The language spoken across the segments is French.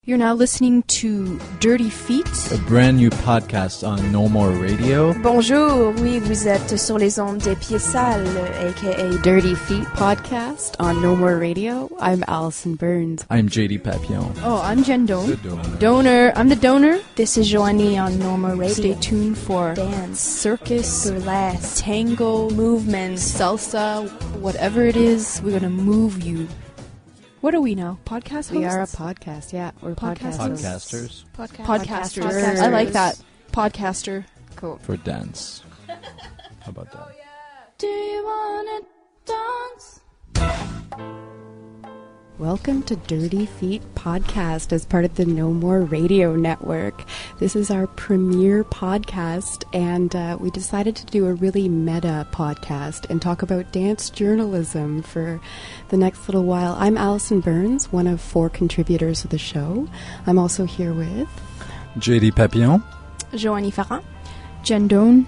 You're now listening to Dirty Feet, a brand new podcast on No More Radio. Bonjour, oui, vous êtes sur les ondes des Pieds Sales, aka Dirty Feet podcast on No More Radio. I'm Allison Burns. I'm JD Papillon. Oh, I'm Jen Doan. The donor. Donor. I'm the donor. This is Joanie on No More Radio. Stay tuned for dance, circus, burlesque, tango, movement, salsa, whatever it is, we're gonna move you. What are we now? Podcast hosts? We are a podcast, yeah. We're Podcasters. Podcasters. I like that. Podcaster. Cool. For dance. How about that? Do you wanna dance? Welcome to Dirty Feet podcast as part of the No More Radio Network. This is our premiere podcast, and we decided to do a really meta podcast and talk about dance journalism for the next little while. I'm Allison Burns, one of 4 contributors of the show. I'm also here with JD Papillon. Joanie Farran. Jen Doan.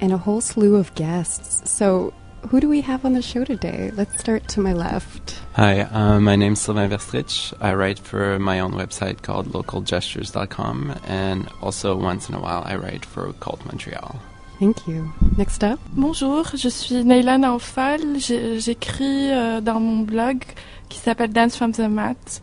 and a whole slew of guests. So who do we have on the show today? Let's start to my left. Hi, my name's Sylvain Verstrich. I write for my own website called localgestures.com, and also once in a while I write for Cult Montreal. Thank you. Next up. Bonjour, je suis Neila Naufal. J'écris dans mon blog qui s'appelle Dance from the Mat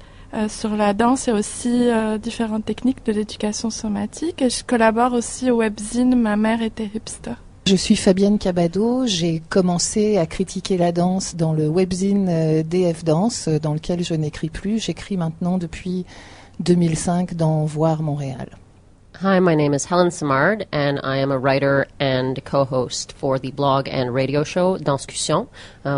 sur la danse et aussi différentes techniques de l'éducation somatique. Et je collabore aussi au webzine Ma mère était hipster. Je suis Fabienne Cabado, j'ai commencé à critiquer la danse dans le webzine DF Danse, dans lequel je n'écris plus. J'écris maintenant depuis 2005 dans Voir Montréal. Hi, my name is Helen Simard, and I am a writer and co-host for the blog and radio show Danscussion,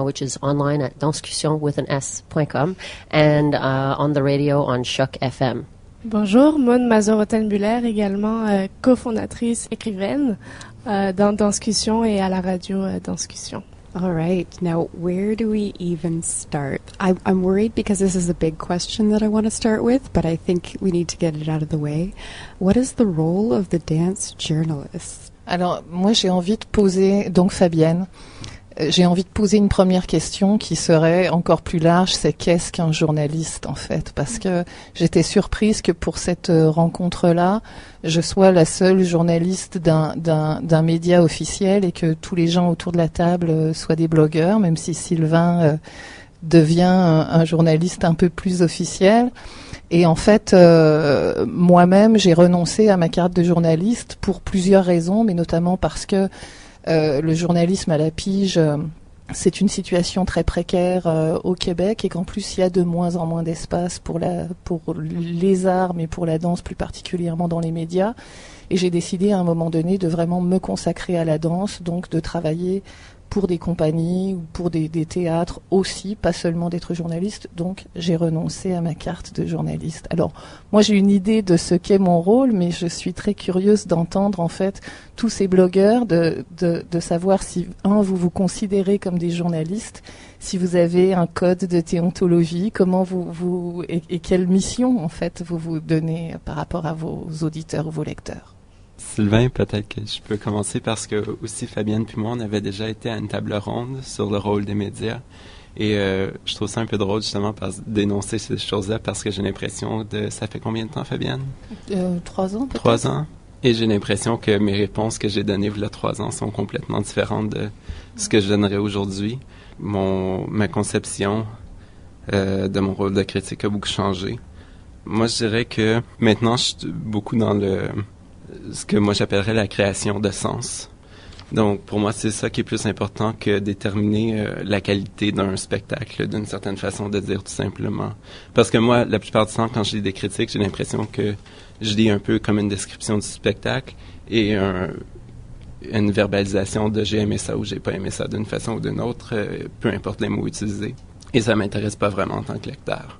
which is online at danscussion.com, and on the radio on Choc FM. Bonjour, Maud Mazur-Rotenbuller, également cofondatrice écrivaine dans Danscussion et à la radio Danscussion. All right. Now, where do we even start? I'm worried because this is a big question that I want to start with, but I think we need to get it out of the way. What is the role of the dance journalist? Alors, moi, j'ai envie de poser, donc Fabienne, j'ai envie de poser une première question qui serait encore plus large, c'est qu'est-ce qu'un journaliste en fait? Parce que j'étais surprise que pour cette rencontre-là, je sois la seule journaliste d'un média officiel et que tous les gens autour de la table soient des blogueurs, même si Sylvain devient un journaliste un peu plus officiel. Et en fait, moi-même, j'ai renoncé à ma carte de journaliste pour plusieurs raisons, mais notamment parce que le journalisme à la pige, c'est une situation très précaire au Québec et qu'en plus il y a de moins en moins d'espace pour les arts, mais pour la danse plus particulièrement dans les médias. Et j'ai décidé à un moment donné de vraiment me consacrer à la danse, donc de travailler pour des compagnies ou pour des théâtres aussi, pas seulement d'être journaliste. Donc j'ai renoncé à ma carte de journaliste. Alors moi j'ai une idée de ce qu'est mon rôle, mais je suis très curieuse d'entendre en fait tous ces blogueurs, de savoir si vous vous considérez comme des journalistes, si vous avez un code de déontologie, comment vous et quelle mission en fait vous vous donnez par rapport à vos auditeurs ou vos lecteurs. Sylvain, peut-être que je peux commencer parce que aussi Fabienne puis moi, on avait déjà été à une table ronde sur le rôle des médias. Et je trouve ça un peu drôle justement d'énoncer ces choses-là parce que j'ai l'impression Ça fait combien de temps, Fabienne? 3 ans peut-être. 3 ans. Et j'ai l'impression que mes réponses que j'ai données il y a 3 ans sont complètement différentes de ce que je donnerais aujourd'hui. Ma conception de mon rôle de critique a beaucoup changé. Moi, je dirais que maintenant, je suis beaucoup dans ce que moi j'appellerais la création de sens. Donc, pour moi, c'est ça qui est plus important que déterminer la qualité d'un spectacle, d'une certaine façon de dire tout simplement. Parce que moi, la plupart du temps, quand je lis des critiques, j'ai l'impression que je lis un peu comme une description du spectacle et une verbalisation de j'ai aimé ça ou j'ai pas aimé ça d'une façon ou d'une autre, peu importe les mots utilisés. Et ça m'intéresse pas vraiment en tant que lecteur.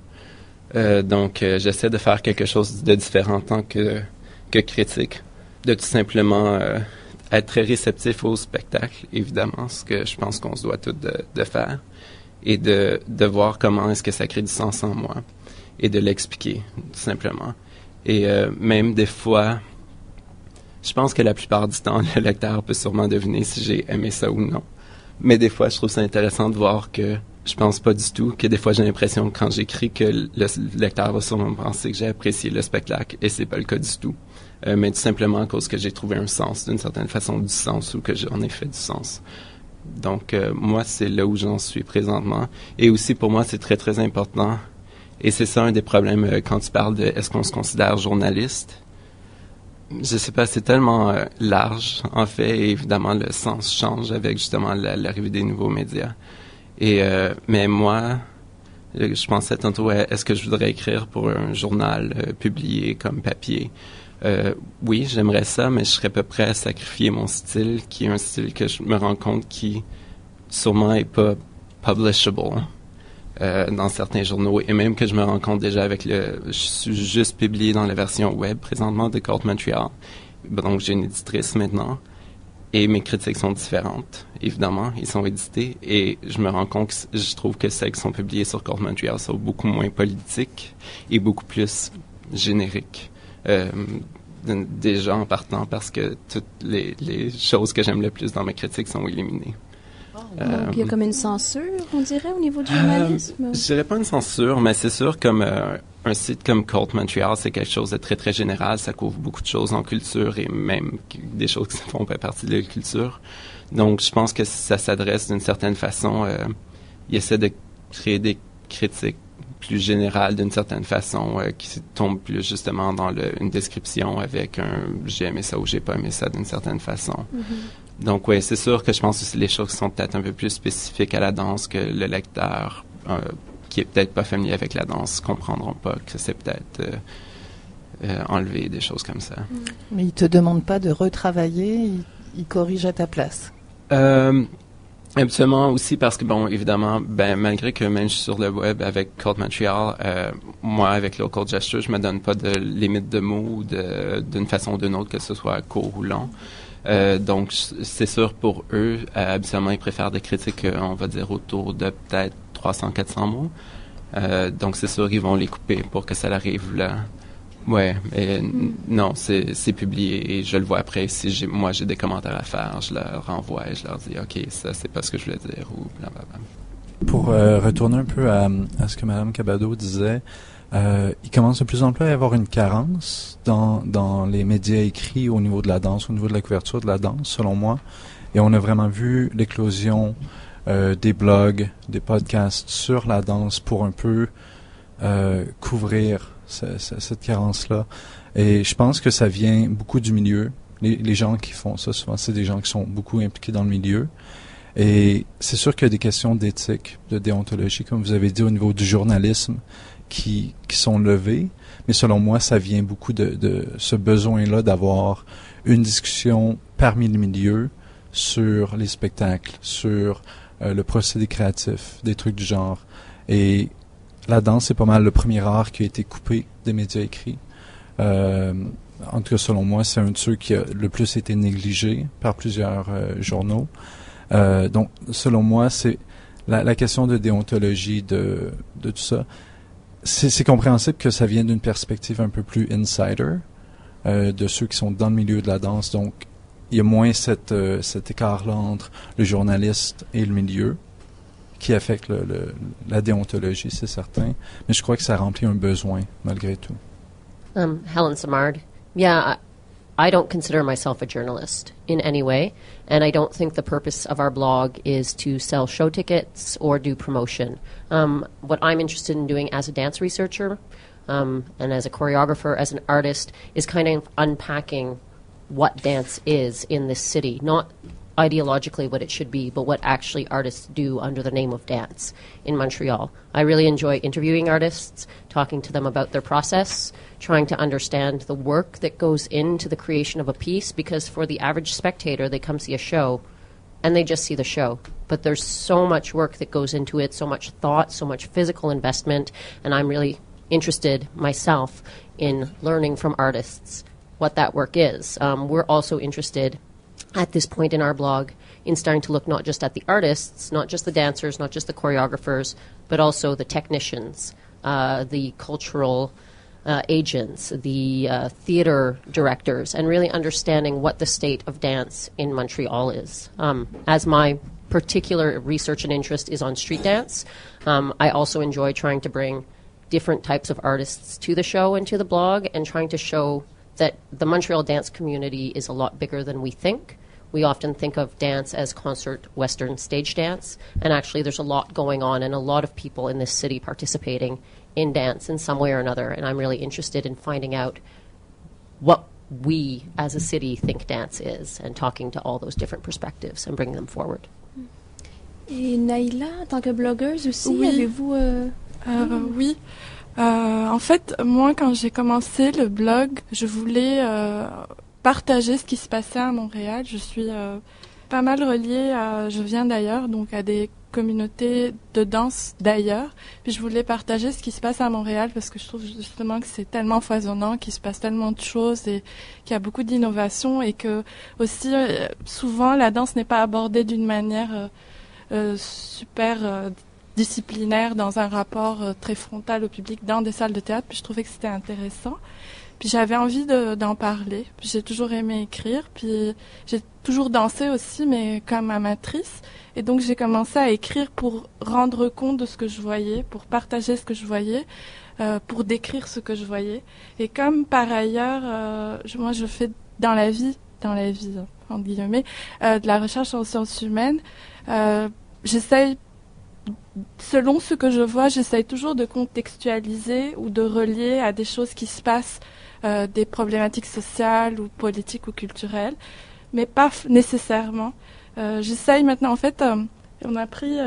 Donc, j'essaie de faire quelque chose de différent en tant que critique, de tout simplement être très réceptif au spectacle, évidemment, ce que je pense qu'on se doit tous de faire, et de voir comment est-ce que ça crée du sens en moi, et de l'expliquer, tout simplement. Et même des fois, je pense que la plupart du temps, le lecteur peut sûrement deviner si j'ai aimé ça ou non. Mais des fois, je trouve ça intéressant de voir que je pense pas du tout, que des fois j'ai l'impression quand j'écris que le lecteur va sûrement penser que j'ai apprécié le spectacle, et c'est pas le cas du tout. Mais tout simplement à cause que j'ai trouvé un sens, d'une certaine façon du sens, ou que j'en ai fait du sens. Donc moi, c'est là où j'en suis présentement. Et aussi pour moi, c'est très très important. Et c'est ça un des problèmes quand tu parles de est-ce qu'on se considère journaliste. Je sais pas, c'est tellement large en fait, et évidemment le sens change avec justement l'arrivée des nouveaux médias. Et mais moi, je pensais tantôt est-ce que je voudrais écrire pour un journal publié comme papier. Oui, j'aimerais ça, mais je serais pas prêt à sacrifier mon style, qui est un style que je me rends compte qui sûrement est pas publishable dans certains journaux, et même que je me rends compte déjà avec je suis juste publié dans la version web présentement de Court Montreal, donc j'ai une éditrice maintenant, et mes critiques sont différentes, évidemment, ils sont édités, et je me rends compte que je trouve que celles qui sont publiées sur Court Montreal sont beaucoup moins politiques et beaucoup plus génériques. Déjà en partant parce que toutes les choses que j'aime le plus dans mes critiques sont éliminées. Donc, il y a comme une censure, on dirait, au niveau du journalisme? Je dirais pas une censure, mais c'est sûr, comme un site comme Court Montreal, c'est quelque chose de très, très général. Ça couvre beaucoup de choses en culture et même des choses qui font pas partie de la culture. Donc, je pense que ça s'adresse d'une certaine façon. Il essaie de créer des critiques plus générales d'une certaine façon, qui tombent plus justement dans une description avec un « j'ai aimé ça » ou « j'ai pas aimé ça » d'une certaine façon. Mm-hmm. Donc oui, c'est sûr que je pense aussi les choses qui sont peut-être un peu plus spécifiques à la danse, que le lecteur qui est peut-être pas familier avec la danse comprendront pas, que c'est peut-être enlever des choses comme ça. Mais il te demande pas de retravailler, il corrige à ta place. Absolument aussi parce que, bon, évidemment, malgré que même je suis sur le web avec Court Montreal, moi, avec Local Gesture, je me donne pas de limite de mots d'une façon ou d'une autre, que ce soit court ou long. Donc, c'est sûr, pour eux, habituellement, ils préfèrent des critiques, on va dire, autour de peut-être 300-400 mots. Donc, c'est sûr, ils vont les couper pour que ça arrive là. Ouais, mais non, c'est publié et je le vois après. Si j'ai des commentaires à faire, je leur renvoie et je leur dis « OK, ça, c'est pas ce que je voulais dire » ou blablabla. Pour retourner un peu à ce que Mme Cabado disait, il commence de plus en plus à y avoir une carence dans les médias écrits au niveau de la danse, au niveau de la couverture de la danse, selon moi. Et on a vraiment vu l'éclosion des blogs, des podcasts sur la danse pour un peu couvrir cette carence-là. Et je pense que ça vient beaucoup du milieu. Les gens qui font ça, souvent, c'est des gens qui sont beaucoup impliqués dans le milieu. Et c'est sûr qu'il y a des questions d'éthique, de déontologie, comme vous avez dit, au niveau du journalisme, qui sont levées. Mais selon moi, ça vient beaucoup de ce besoin-là d'avoir une discussion parmi le milieu sur les spectacles, sur le procédé créatif, des trucs du genre. Et la danse, c'est pas mal le premier art qui a été coupé des médias écrits. En tout cas, selon moi, c'est un de ceux qui a le plus été négligé par plusieurs journaux. Donc, selon moi, c'est la question de déontologie, de tout ça. C'est compréhensible que ça vient d'une perspective un peu plus insider, de ceux qui sont dans le milieu de la danse. Donc, il y a moins cet écart-là entre le journaliste et le milieu, qui affecte la déontologie, c'est certain. Mais je crois que ça remplit un besoin, malgré tout. Helen Simard. Yeah, I don't consider myself a journalist in any way, and I don't think the purpose of our blog is to sell show tickets or do promotion. What I'm interested in doing as a dance researcher and as a choreographer, as an artist, is kind of unpacking what dance is in this city, not ideologically what it should be, but what actually artists do under the name of dance in Montreal. I really enjoy interviewing artists, talking to them about their process, trying to understand the work that goes into the creation of a piece, because for the average spectator, they come see a show and they just see the show. But there's so much work that goes into it, so much thought, so much physical investment, and I'm really interested myself in learning from artists what that work is. We're also interested at this point in our blog in starting to look not just at the artists, not just the dancers, not just the choreographers, but also the technicians, the cultural agents, the theater directors, and really understanding what the state of dance in Montreal is. As my particular research and interest is on street dance, I also enjoy trying to bring different types of artists to the show and to the blog, and trying to show that the Montreal dance community is a lot bigger than we think. We often think of dance as concert, Western stage dance, and actually there's a lot going on and a lot of people in this city participating in dance in some way or another, and I'm really interested in finding out what we as a city think dance is and talking to all those different perspectives and bringing them forward. Et Naïla, en tant que blogueuse aussi, oui. avez-vous... Oui. En fait, moi, quand j'ai commencé le blog, je voulais partager ce qui se passait à Montréal. Je suis pas mal reliée je viens d'ailleurs, donc à des communautés de danse d'ailleurs. Puis je voulais partager ce qui se passe à Montréal parce que je trouve justement que c'est tellement foisonnant, qu'il se passe tellement de choses et qu'il y a beaucoup d'innovation, et que aussi souvent la danse n'est pas abordée d'une manière super disciplinaire dans un rapport très frontal au public dans des salles de théâtre. Puis je trouvais que c'était intéressant. Puis j'avais envie d'en parler. Puis j'ai toujours aimé écrire. Puis j'ai toujours dansé aussi, mais comme amatrice. Et donc j'ai commencé à écrire pour rendre compte de ce que je voyais, pour partager ce que je voyais, pour décrire ce que je voyais. Et comme par ailleurs, moi je fais dans la vie entre guillemets, de la recherche en sciences humaines, j'essaye, selon ce que je vois, j'essaye toujours de contextualiser ou de relier à des choses qui se passent, des problématiques sociales ou politiques ou culturelles, mais pas nécessairement. J'essaye maintenant, en fait, on a pris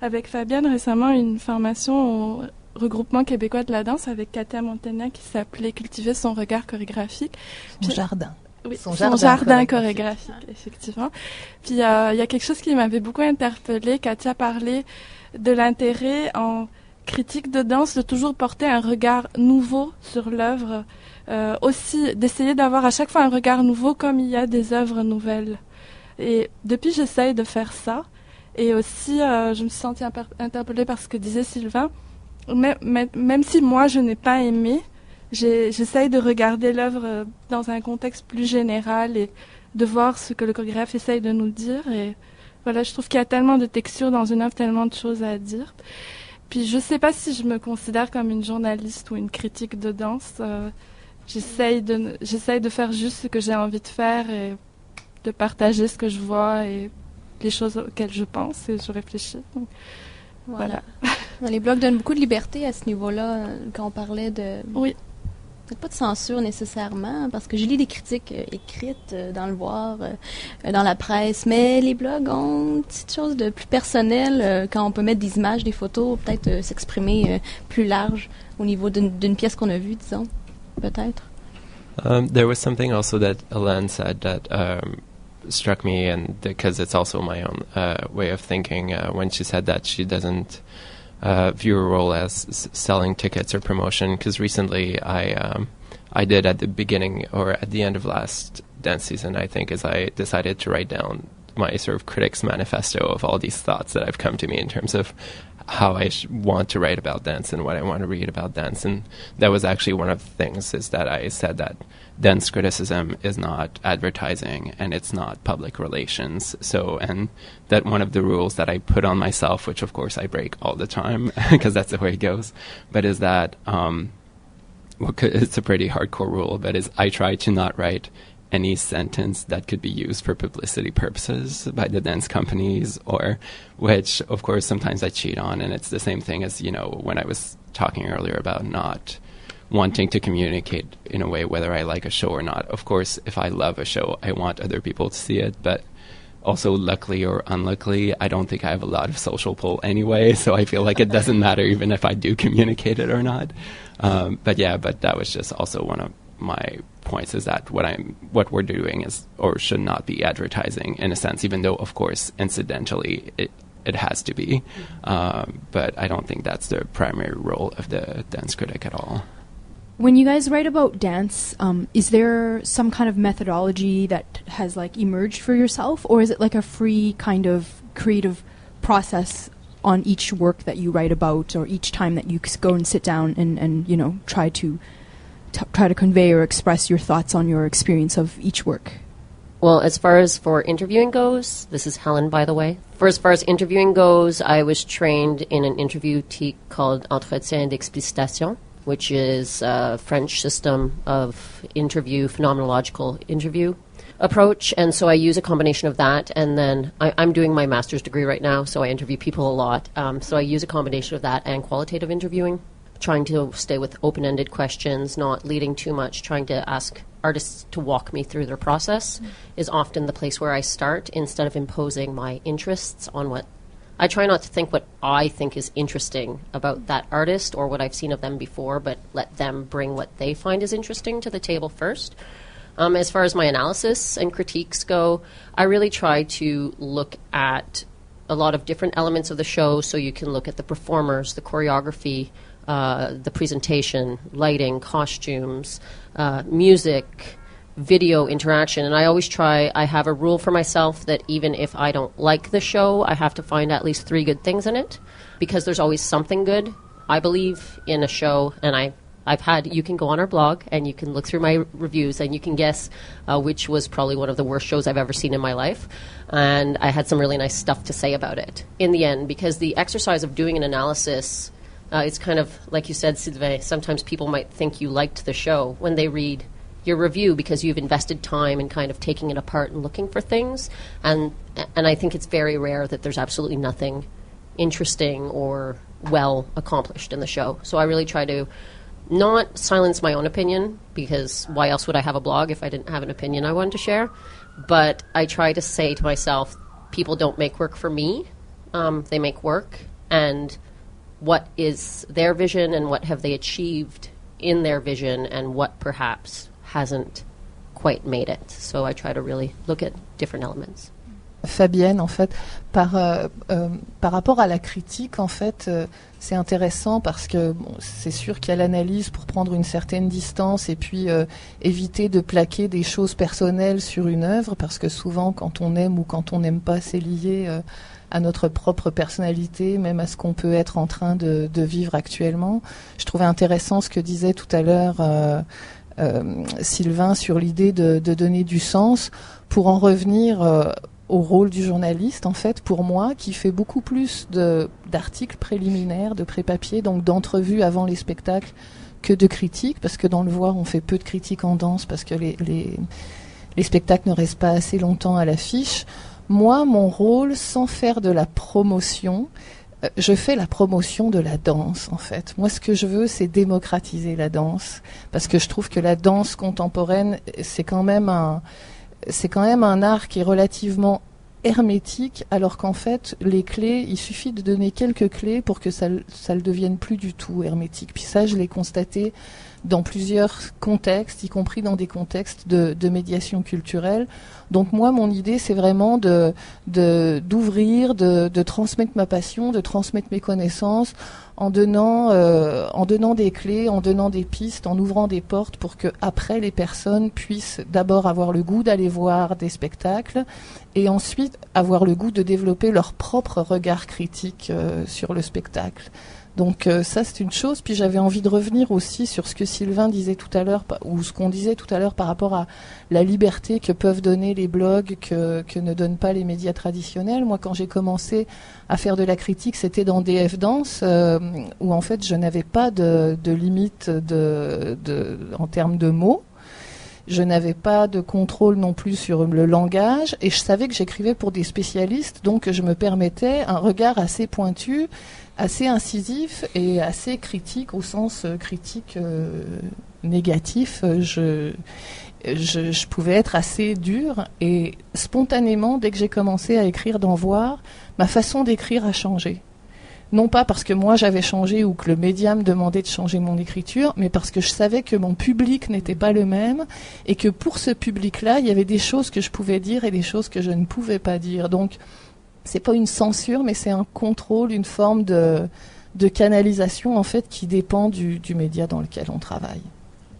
avec Fabienne récemment une formation au regroupement québécois de la danse avec Katia Montagnac qui s'appelait « Cultiver son regard chorégraphique ». Son jardin. Oui, son jardin chorégraphique, effectivement. Puis il y a quelque chose qui m'avait beaucoup interpellée. Katia parlait de l'intérêt en critique de danse de toujours porter un regard nouveau sur l'œuvre, aussi d'essayer d'avoir à chaque fois un regard nouveau comme il y a des œuvres nouvelles. Et depuis, j'essaye de faire ça. Et aussi, je me suis sentie interpellée par ce que disait Sylvain. Même si moi, je n'ai pas aimé, j'essaye de regarder l'œuvre dans un contexte plus général et de voir ce que le chorégraphe essaye de nous dire. Et voilà, je trouve qu'il y a tellement de textures dans une œuvre, tellement de choses à dire. Puis je ne sais pas si je me considère comme une journaliste ou une critique de danse. J'essaye de faire juste ce que j'ai envie de faire et de partager ce que je vois et les choses auxquelles je pense et je réfléchis. Donc, voilà. Les blogs donnent beaucoup de liberté à ce niveau-là, quand on parlait de... Oui. Peut-être pas de censure nécessairement, parce que je lis des critiques écrites dans le Voir, dans la presse, mais les blogs ont une petite chose de plus personnel, quand on peut mettre des images, des photos, peut-être s'exprimer plus large au niveau d'une pièce qu'on a vue, disons, peut-être. There was something also that Hélène said that struck me, and because it's also my own way of thinking, when she said that she doesn't view a role as selling tickets or promotion, because recently I did at the beginning or at the end of last dance season, I think, is I decided to write down my sort of critic's manifesto of all these thoughts that have come to me in terms of how I want to write about dance and what I want to read about dance. And that was actually one of the things, is that I said that dance criticism is not advertising and it's not public relations. So, and that one of the rules that I put on myself, which of course I break all the time because that's the way it goes, but is that, it's a pretty hardcore rule, but is I try to not write any sentence that could be used for publicity purposes by the dance companies, or which of course sometimes I cheat on. And it's the same thing as, you know, when I was talking earlier about not wanting to communicate in a way whether I like a show or not. Of course, if I love a show, I want other people to see it, but also luckily or unluckily, I don't think I have a lot of social pull anyway, so I feel like it doesn't matter even if I do communicate it or not. But that was just also one of my points, is that what we're doing is, or should not be, advertising in a sense, even though of course incidentally it has to be, but I don't think that's the primary role of the dance critic at all. When you guys write about dance, is there some kind of methodology that has like emerged for yourself, or is it like a free kind of creative process on each work that you write about, or each time that you go and sit down and you know, try to convey or express your thoughts on your experience of each work? Well, as far as for interviewing goes, this is Helen, by the way. As far as interviewing goes, I was trained in an interview called Entretien d'Explicitation, which is a French system of interview, phenomenological interview approach. And so I use a combination of that. And then I'm doing my master's degree right now, so I interview people a lot. So I use a combination of that and qualitative interviewing, trying to stay with open-ended questions, not leading too much, trying to ask artists to walk me through their process is often the place where I start, instead of imposing my interests on what I try not to think what I think is interesting about that artist or what I've seen of them before, but let them bring what they find is interesting to the table first. As far as my analysis and critiques go, I really try to look at a lot of different elements of the show, so you can look at the performers, the choreography, the presentation, lighting, costumes, music, video interaction. And I always I have a rule for myself that even if I don't like the show, I have to find at least 3 good things in it, because there's always something good, I believe, in a show. And you can go on our blog and you can look through my reviews and you can guess which was probably one of the worst shows I've ever seen in my life. And I had some really nice stuff to say about it in the end, because the exercise of doing an analysis, it's kind of, like you said, Sylvain, sometimes people might think you liked the show when they read your review, because you've invested time in kind of taking it apart and looking for things. And I think it's very rare that there's absolutely nothing interesting or well accomplished in the show. So I really try to not silence my own opinion, because why else would I have a blog if I didn't have an opinion I wanted to share? But I try to say to myself, people don't make work for me. They make work, and what is their vision and what have they achieved in their vision, and what perhaps hasn't quite made it. So I try to really look at different elements. Fabienne, en fait, par rapport à la critique, en fait, c'est intéressant parce que bon, c'est sûr qu'il y a l'analyse pour prendre une certaine distance et puis éviter de plaquer des choses personnelles sur une œuvre, parce que souvent, quand on aime ou quand on n'aime pas, c'est lié à notre propre personnalité, même à ce qu'on peut être en train de vivre actuellement. Je trouvais intéressant ce que disait tout à l'heure Sylvain sur l'idée de donner du sens, pour en revenir au rôle du journaliste, en fait, pour moi, qui fait beaucoup plus d'articles préliminaires, de pré-papier, donc d'entrevues avant les spectacles, que de critiques, parce que dans le Voir, on fait peu de critiques en danse, parce que les spectacles ne restent pas assez longtemps à l'affiche. Moi, mon rôle, sans faire de la promotion, je fais la promotion de la danse, en fait. Moi, ce que je veux, c'est démocratiser la danse, parce que je trouve que la danse contemporaine, c'est quand même un art qui est relativement hermétique, alors qu'en fait, les clés, il suffit de donner quelques clés pour que ça le devienne plus du tout hermétique. Puis ça, je l'ai constaté dans plusieurs contextes, y compris dans des contextes de médiation culturelle. Donc moi, mon idée, c'est vraiment d'ouvrir, de transmettre ma passion, de transmettre mes connaissances, en donnant des clés, en donnant des pistes, en ouvrant des portes, pour que après les personnes puissent d'abord avoir le goût d'aller voir des spectacles, et ensuite avoir le goût de développer leur propre regard critique sur le spectacle. Donc ça, c'est une chose. Puis j'avais envie de revenir aussi sur ce que Sylvain disait tout à l'heure, ou ce qu'on disait tout à l'heure par rapport à la liberté que peuvent donner les blogs que ne donnent pas les médias traditionnels. Moi, quand j'ai commencé à faire de la critique, c'était dans DF Danse, où en fait je n'avais pas de limite en termes de mots. Je n'avais pas de contrôle non plus sur le langage, et je savais que j'écrivais pour des spécialistes, donc je me permettais un regard assez pointu, assez incisif et assez critique, au sens critique négatif. Je pouvais être assez dur, et spontanément, dès que j'ai commencé à écrire dans Voir, ma façon d'écrire a changé. Non pas parce que moi j'avais changé ou que le média me demandait de changer mon écriture, mais parce que je savais que mon public n'était pas le même, et que pour ce public-là, il y avait des choses que je pouvais dire et des choses que je ne pouvais pas dire. Donc, c'est pas une censure, mais c'est un contrôle, une forme de canalisation, en fait, qui dépend du média dans lequel on travaille.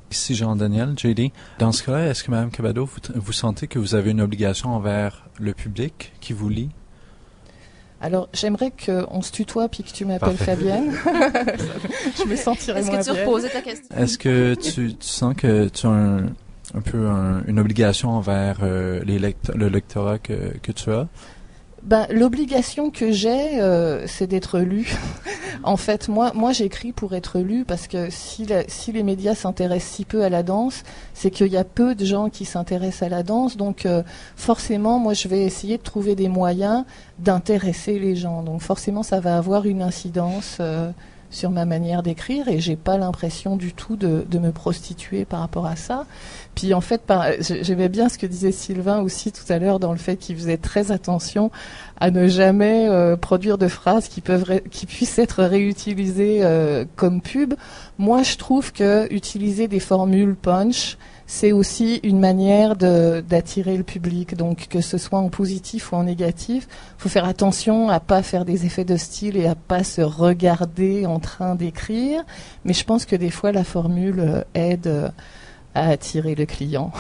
Ici Jean-Daniel, JD. Dans ce cas-là, est-ce que Mme Cabado, vous sentez que vous avez une obligation envers le public qui vous lit? Alors, j'aimerais qu'on se tutoie puis que tu m'appelles Parfait. Fabienne. Je me sentirais moins bien. Est-ce que tu reposes ta question? Est-ce que tu sens que tu as un peu une obligation envers le lectorat que tu as? Ben, l'obligation que j'ai, c'est d'être lu. En fait, moi, j'écris pour être lu parce que si les médias s'intéressent si peu à la danse, c'est qu'il y a peu de gens qui s'intéressent à la danse. Donc, forcément, moi, je vais essayer de trouver des moyens d'intéresser les gens. Donc, forcément, ça va avoir une incidence sur ma manière d'écrire et j'ai pas l'impression du tout de me prostituer par rapport à ça. Puis en fait, j'aimais bien ce que disait Sylvain aussi tout à l'heure dans le fait qu'il faisait très attention à ne jamais produire de phrases qui puissent être réutilisées comme pub. Moi, je trouve que utiliser des formules punch, c'est aussi une manière d'attirer le public. Donc, que ce soit en positif ou en négatif, faut faire attention à pas faire des effets de style et à pas se regarder en train d'écrire. Mais je pense que des fois, la formule aide à attirer le client.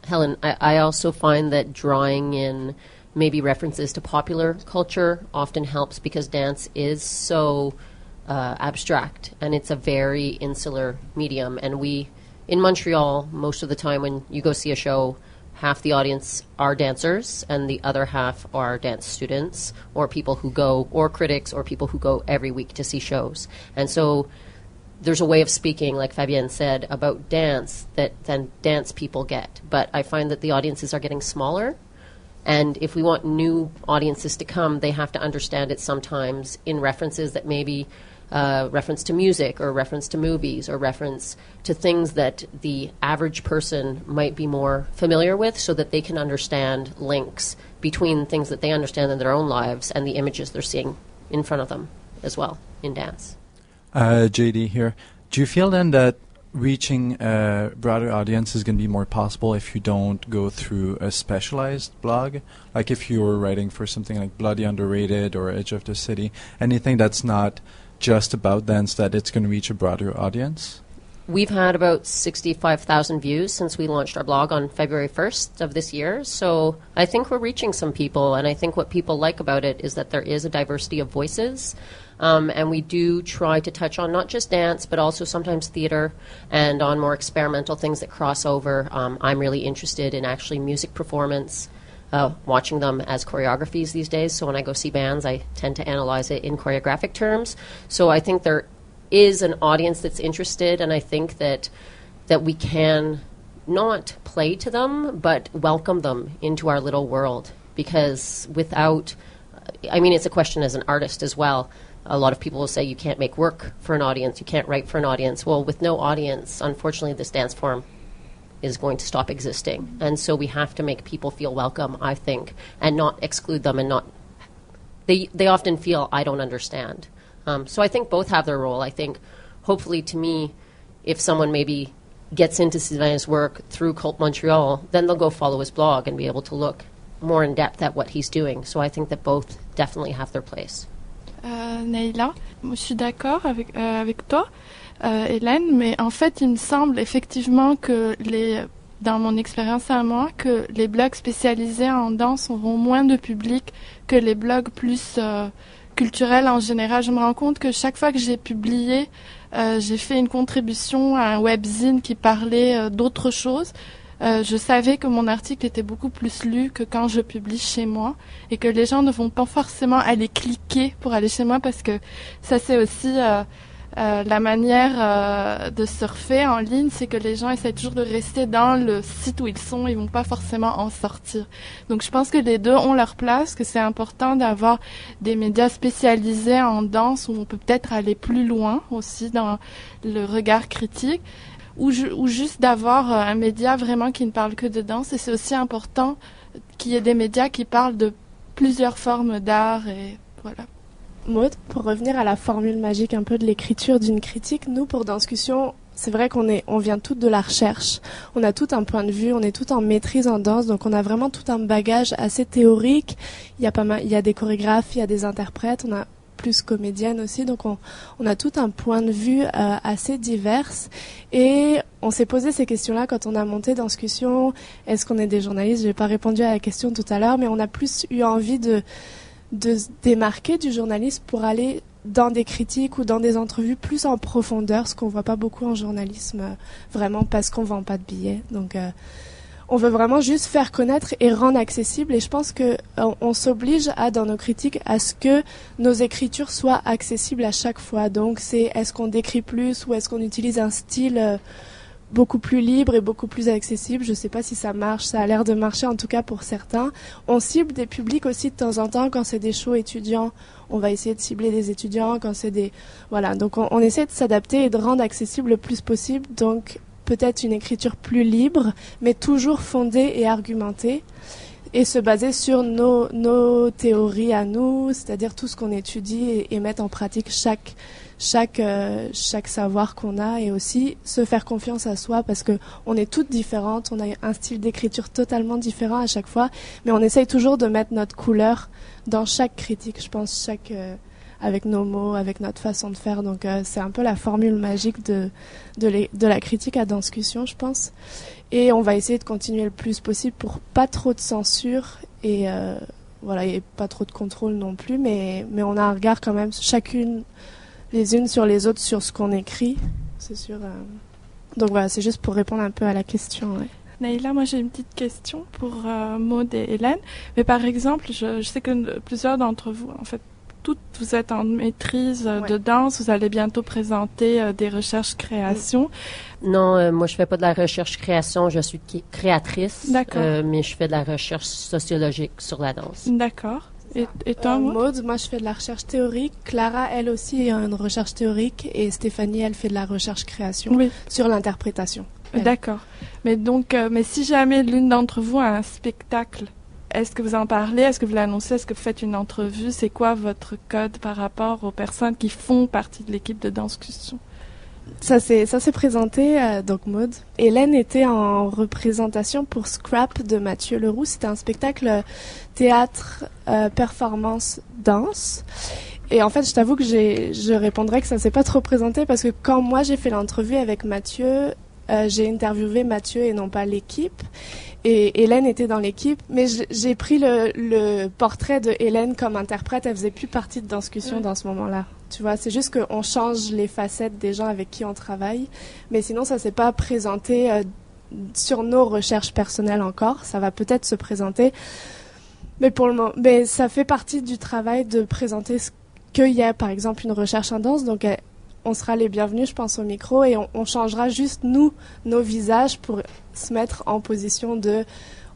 Helen, I also find that drawing in maybe references to popular culture often helps because dance is so abstract and it's a very insular medium. And we, in Montreal, most of the time when you go see a show, half the audience are dancers and the other half are dance students or people who go, or critics or people who go every week to see shows. And so there's a way of speaking, like Fabienne said, about dance that then dance people get. But I find that the audiences are getting smaller. And if we want new audiences to come, they have to understand it sometimes in references that maybe reference to music or reference to movies or reference to things that the average person might be more familiar with so that they can understand links between things that they understand in their own lives and the images they're seeing in front of them as well in dance. JD here. Do you feel then that reaching a broader audience is going to be more possible if you don't go through a specialized blog? Like if you were writing for something like Bloody Underrated or Edge of the City, anything that's not just about dance, that it's going to reach a broader audience? We've had about 65,000 views since we launched our blog on February 1st of this year. So I think we're reaching some people, and I think what people like about it is that there is a diversity of voices. And we do try to touch on not just dance, but also sometimes theater and on more experimental things that cross over. I'm really interested in actually music performance, watching them as choreographies these days. So when I go see bands, I tend to analyze it in choreographic terms. So I think there is an audience that's interested, and I think that we can not play to them, but welcome them into our little world. Because without, I mean, it's a question as an artist as well. A lot of people will say you can't make work for an audience, you can't write for an audience. Well, with no audience, unfortunately, this dance form is going to stop existing. And so we have to make people feel welcome, I think, and not exclude them and not... They often feel, I don't understand. So I think both have their role. I think, hopefully, to me, if someone maybe gets into Sylvain's work through Cult Montreal, then they'll go follow his blog and be able to look more in depth at what he's doing. So I think that both definitely have their place. Neila, je suis d'accord avec toi, Hélène, mais en fait, il me semble effectivement que dans mon expérience à moi, que les blogs spécialisés en danse auront moins de public que les blogs plus culturels en général. Je me rends compte que chaque fois que j'ai publié, j'ai fait une contribution à un webzine qui parlait d'autre chose. Je savais que mon article était beaucoup plus lu que quand je publie chez moi et que les gens ne vont pas forcément aller cliquer pour aller chez moi parce que ça c'est aussi la manière de surfer en ligne, c'est que les gens essaient toujours de rester dans le site où ils sont, ils vont pas forcément en sortir. Donc je pense que les deux ont leur place, que c'est important d'avoir des médias spécialisés en danse où on peut peut-être aller plus loin aussi dans le regard critique. Ou juste d'avoir un média vraiment qui ne parle que de danse. Et c'est aussi important qu'il y ait des médias qui parlent de plusieurs formes d'art. Et voilà. Maud, pour revenir à la formule magique un peu de l'écriture d'une critique, nous, pour Danscussion, c'est vrai on vient toutes de la recherche. On a tout un point de vue, on est tout en maîtrise en danse, donc on a vraiment tout un bagage assez théorique. Il y a des chorégraphes, il y a des interprètes, on a plus comédienne aussi, donc on a tout un point de vue assez divers et on s'est posé ces questions-là quand on a monté Danscussion. Est-ce qu'on est des journalistes? J'ai pas répondu à la question tout à l'heure, mais on a plus eu envie de de se démarquer du journalisme pour aller dans des critiques ou dans des entrevues plus en profondeur, ce qu'on voit pas beaucoup en journalisme, vraiment parce qu'on vend pas de billets. Donc on veut vraiment juste faire connaître et rendre accessible, et je pense que on s'oblige dans nos critiques à ce que nos écritures soient accessibles à chaque fois. Donc c'est est-ce qu'on décrit plus ou est-ce qu'on utilise un style beaucoup plus libre et beaucoup plus accessible. Je sais pas si ça marche, ça a l'air de marcher en tout cas pour certains. On cible des publics aussi de temps en temps quand c'est des shows étudiants. On va essayer de cibler des étudiants quand c'est des... Voilà, donc on essaie de s'adapter et de rendre accessible le plus possible. Donc peut-être une écriture plus libre, mais toujours fondée et argumentée, et se baser sur nos théories à nous, c'est-à-dire tout ce qu'on étudie et mettre en pratique chaque savoir qu'on a, et aussi se faire confiance à soi parce que on est toutes différentes, on a un style d'écriture totalement différent à chaque fois, mais on essaye toujours de mettre notre couleur dans chaque critique, je pense, avec nos mots, avec notre façon de faire. Donc c'est un peu la formule magique de la critique à Danscussion, je pense. Et on va essayer de continuer le plus possible pour pas trop de censure et voilà, et pas trop de contrôle non plus, mais on a un regard quand même chacune les unes sur les autres sur ce qu'on écrit, c'est sûr. Donc voilà, c'est juste pour répondre un peu à la question. Ouais. Naïla, moi j'ai une petite question pour Maud et Hélène. Mais par exemple, je sais que plusieurs d'entre vous, en fait, toutes, vous êtes en maîtrise de danse, vous allez bientôt présenter des recherches-créations. Non, moi je fais pas de la recherche-création, je suis créatrice. D'accord. Mais je fais de la recherche sociologique sur la danse. D'accord. Et toi, Maud, moi je fais de la recherche théorique. Clara, elle aussi, a une recherche théorique. Et Stéphanie, elle fait de la recherche-création sur l'interprétation. D'accord. Mais donc, mais si jamais l'une d'entre vous a un spectacle, est-ce que vous en parlez? Est-ce que vous l'annoncez? Est-ce que vous faites une entrevue? C'est quoi votre code par rapport aux personnes qui font partie de l'équipe de Danscussion? Ça s'est présenté, donc Maud. Hélène était en représentation pour Scrap de Mathieu Leroux. C'était un spectacle théâtre, performance, danse. Et en fait, je t'avoue que je répondrais que ça s'est pas trop présenté parce que quand moi j'ai fait l'entrevue avec Mathieu, j'ai interviewé Mathieu et non pas l'équipe. Et Hélène était dans l'équipe, mais j'ai pris le portrait de Hélène comme interprète. Elle faisait plus partie de Danscussion dans ce moment-là. Tu vois, c'est juste qu'on change les facettes des gens avec qui on travaille. Mais sinon, ça s'est pas présenté sur nos recherches personnelles encore. Ça va peut-être se présenter. Mais pour le moment, ça fait partie du travail de présenter qu'il y a, par exemple, une recherche en danse. Donc, on sera les bienvenus, je pense, au micro, et on changera juste, nos visages pour se mettre en position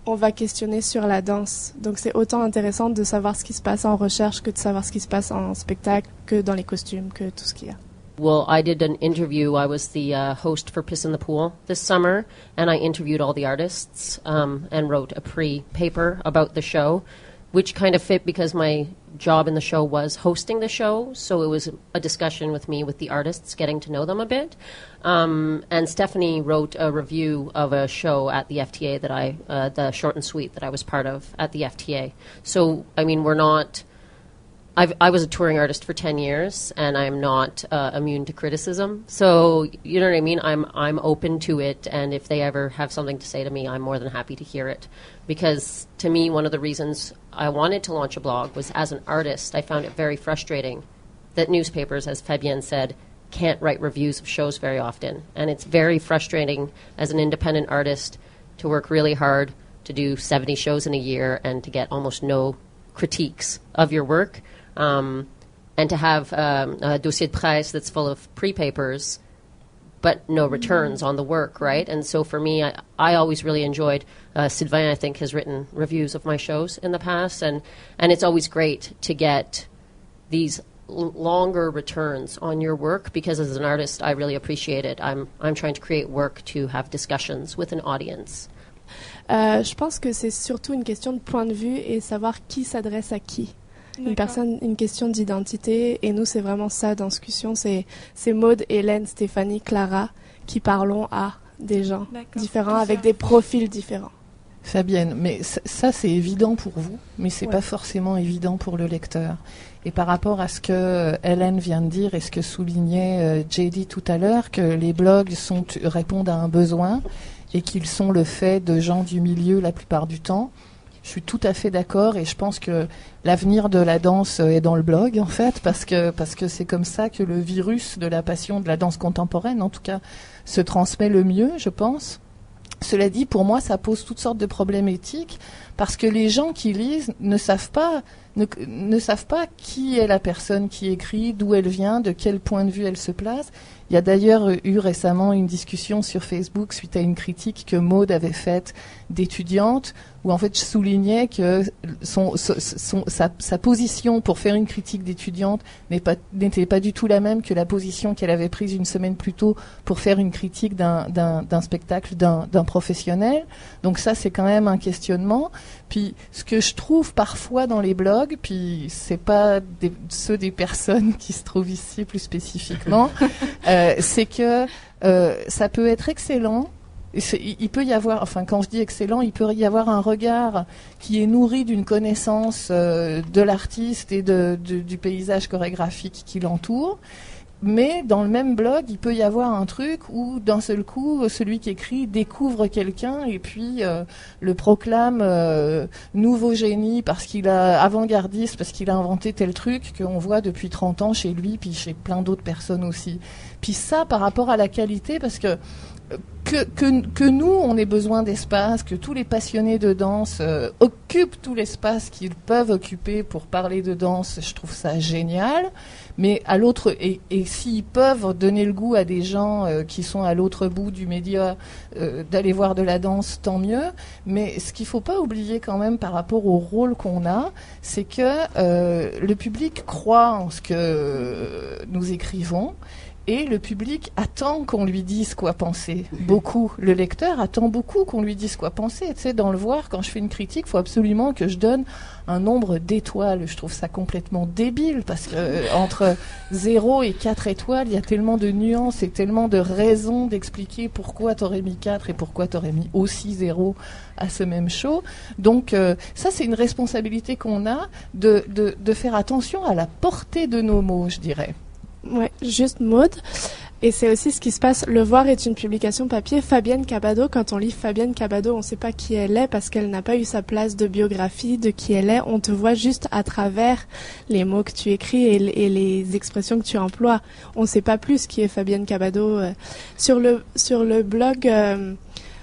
on va questionner sur la danse. Donc c'est autant intéressant de savoir ce qui se passe en recherche que de savoir ce qui se passe en spectacle, que dans les costumes, que tout ce qu'il y a. Well, I did an interview. I was the host for Piss in the Pool this summer, and I interviewed all the artists and wrote a pre-paper about the show, which kind of fit because my job in the show was hosting the show. So it was a discussion with me with the artists, getting to know them a bit. And Stephanie wrote a review of a show at the FTA that the short and sweet that I was part of at the FTA. So, I mean, I was a touring artist for 10 years, and I'm not immune to criticism. So, you know what I mean? I'm open to it, and if they ever have something to say to me, I'm more than happy to hear it. Because to me, one of the reasons I wanted to launch a blog was, as an artist, I found it very frustrating that newspapers, as Fabienne said, can't write reviews of shows very often. And it's very frustrating as an independent artist to work really hard to do 70 shows in a year and to get almost no critiques of your work. And to have a dossier de presse that's full of pre-papers, but no returns on the work, right? And so for me, I always really enjoyed, Sylvain, I think, has written reviews of my shows in the past, and it's always great to get these longer returns on your work, because as an artist, I really appreciate it. I'm trying to create work to have discussions with an audience. Je pense que c'est surtout une question de point de vue et savoir qui s'adresse à qui. Une question d'identité, et nous c'est vraiment ça, Danscussion, c'est Maud, Hélène, Stéphanie, Clara qui parlons à des gens différents avec des profils différents. Fabienne, mais ça c'est évident pour vous, mais c'est pas forcément évident pour le lecteur. Et par rapport à ce que Hélène vient de dire et ce que soulignait JD tout à l'heure, que les blogs répondent à un besoin et qu'ils sont le fait de gens du milieu la plupart du temps, Je suis tout à fait d'accord et je pense que l'avenir de la danse est dans le blog en fait parce que c'est comme ça que le virus de la passion de la danse contemporaine en tout cas se transmet le mieux, je pense. Cela dit, pour moi, ça pose toutes sortes de problèmes éthiques parce que les gens qui lisent ne savent pas qui est la personne qui écrit, d'où elle vient, de quel point de vue elle se place. Il y a d'ailleurs eu récemment une discussion sur Facebook suite à une critique que Maud avait faite d'étudiante où en fait je soulignais que sa position pour faire une critique d'étudiante n'était pas du tout la même que la position qu'elle avait prise une semaine plus tôt pour faire une critique d'un spectacle d'un professionnel. Donc ça c'est quand même un questionnement. Puis ce que je trouve parfois dans les blogs, puis c'est pas ceux des personnes qui se trouvent ici plus spécifiquement, c'est que ça peut être excellent. Il peut y avoir, enfin quand je dis excellent, il peut y avoir un regard qui est nourri d'une connaissance de l'artiste et du paysage chorégraphique qui l'entoure. Mais dans le même blog, il peut y avoir un truc où d'un seul coup, celui qui écrit découvre quelqu'un et puis le proclame nouveau génie parce qu'il a avant-gardiste, parce qu'il a inventé tel truc qu'on voit depuis 30 ans chez lui, puis chez plein d'autres personnes aussi. Puis ça, par rapport à la qualité, parce que nous, on ait besoin d'espace, que tous les passionnés de danse occupent tout l'espace qu'ils peuvent occuper pour parler de danse, je trouve ça génial. Mais à l'autre, et s'ils peuvent donner le goût à des gens qui sont à l'autre bout du média d'aller voir de la danse, tant mieux. Mais ce qu'il faut pas oublier quand même par rapport au rôle qu'on a, c'est que le public croit en ce que nous écrivons. Et le public attend qu'on lui dise quoi penser. Beaucoup. Le lecteur attend beaucoup qu'on lui dise quoi penser. Tu sais, dans le voir, quand je fais une critique, il faut absolument que je donne un nombre d'étoiles. Je trouve ça complètement débile parce que entre 0 et 4 étoiles, il y a tellement de nuances et tellement de raisons d'expliquer pourquoi t'aurais mis 4 et pourquoi t'aurais mis aussi 0 à ce même show. Donc ça, c'est une responsabilité qu'on a de faire attention à la portée de nos mots, je dirais. Ouais, juste Maud. Et c'est aussi ce qui se passe. Le Voir est une publication papier. Fabienne Cabado, quand on lit Fabienne Cabado, on ne sait pas qui elle est parce qu'elle n'a pas eu sa place de biographie de qui elle est. On te voit juste à travers les mots que tu écris et les expressions que tu emploies. On ne sait pas plus qui est Fabienne Cabado. Sur le blog...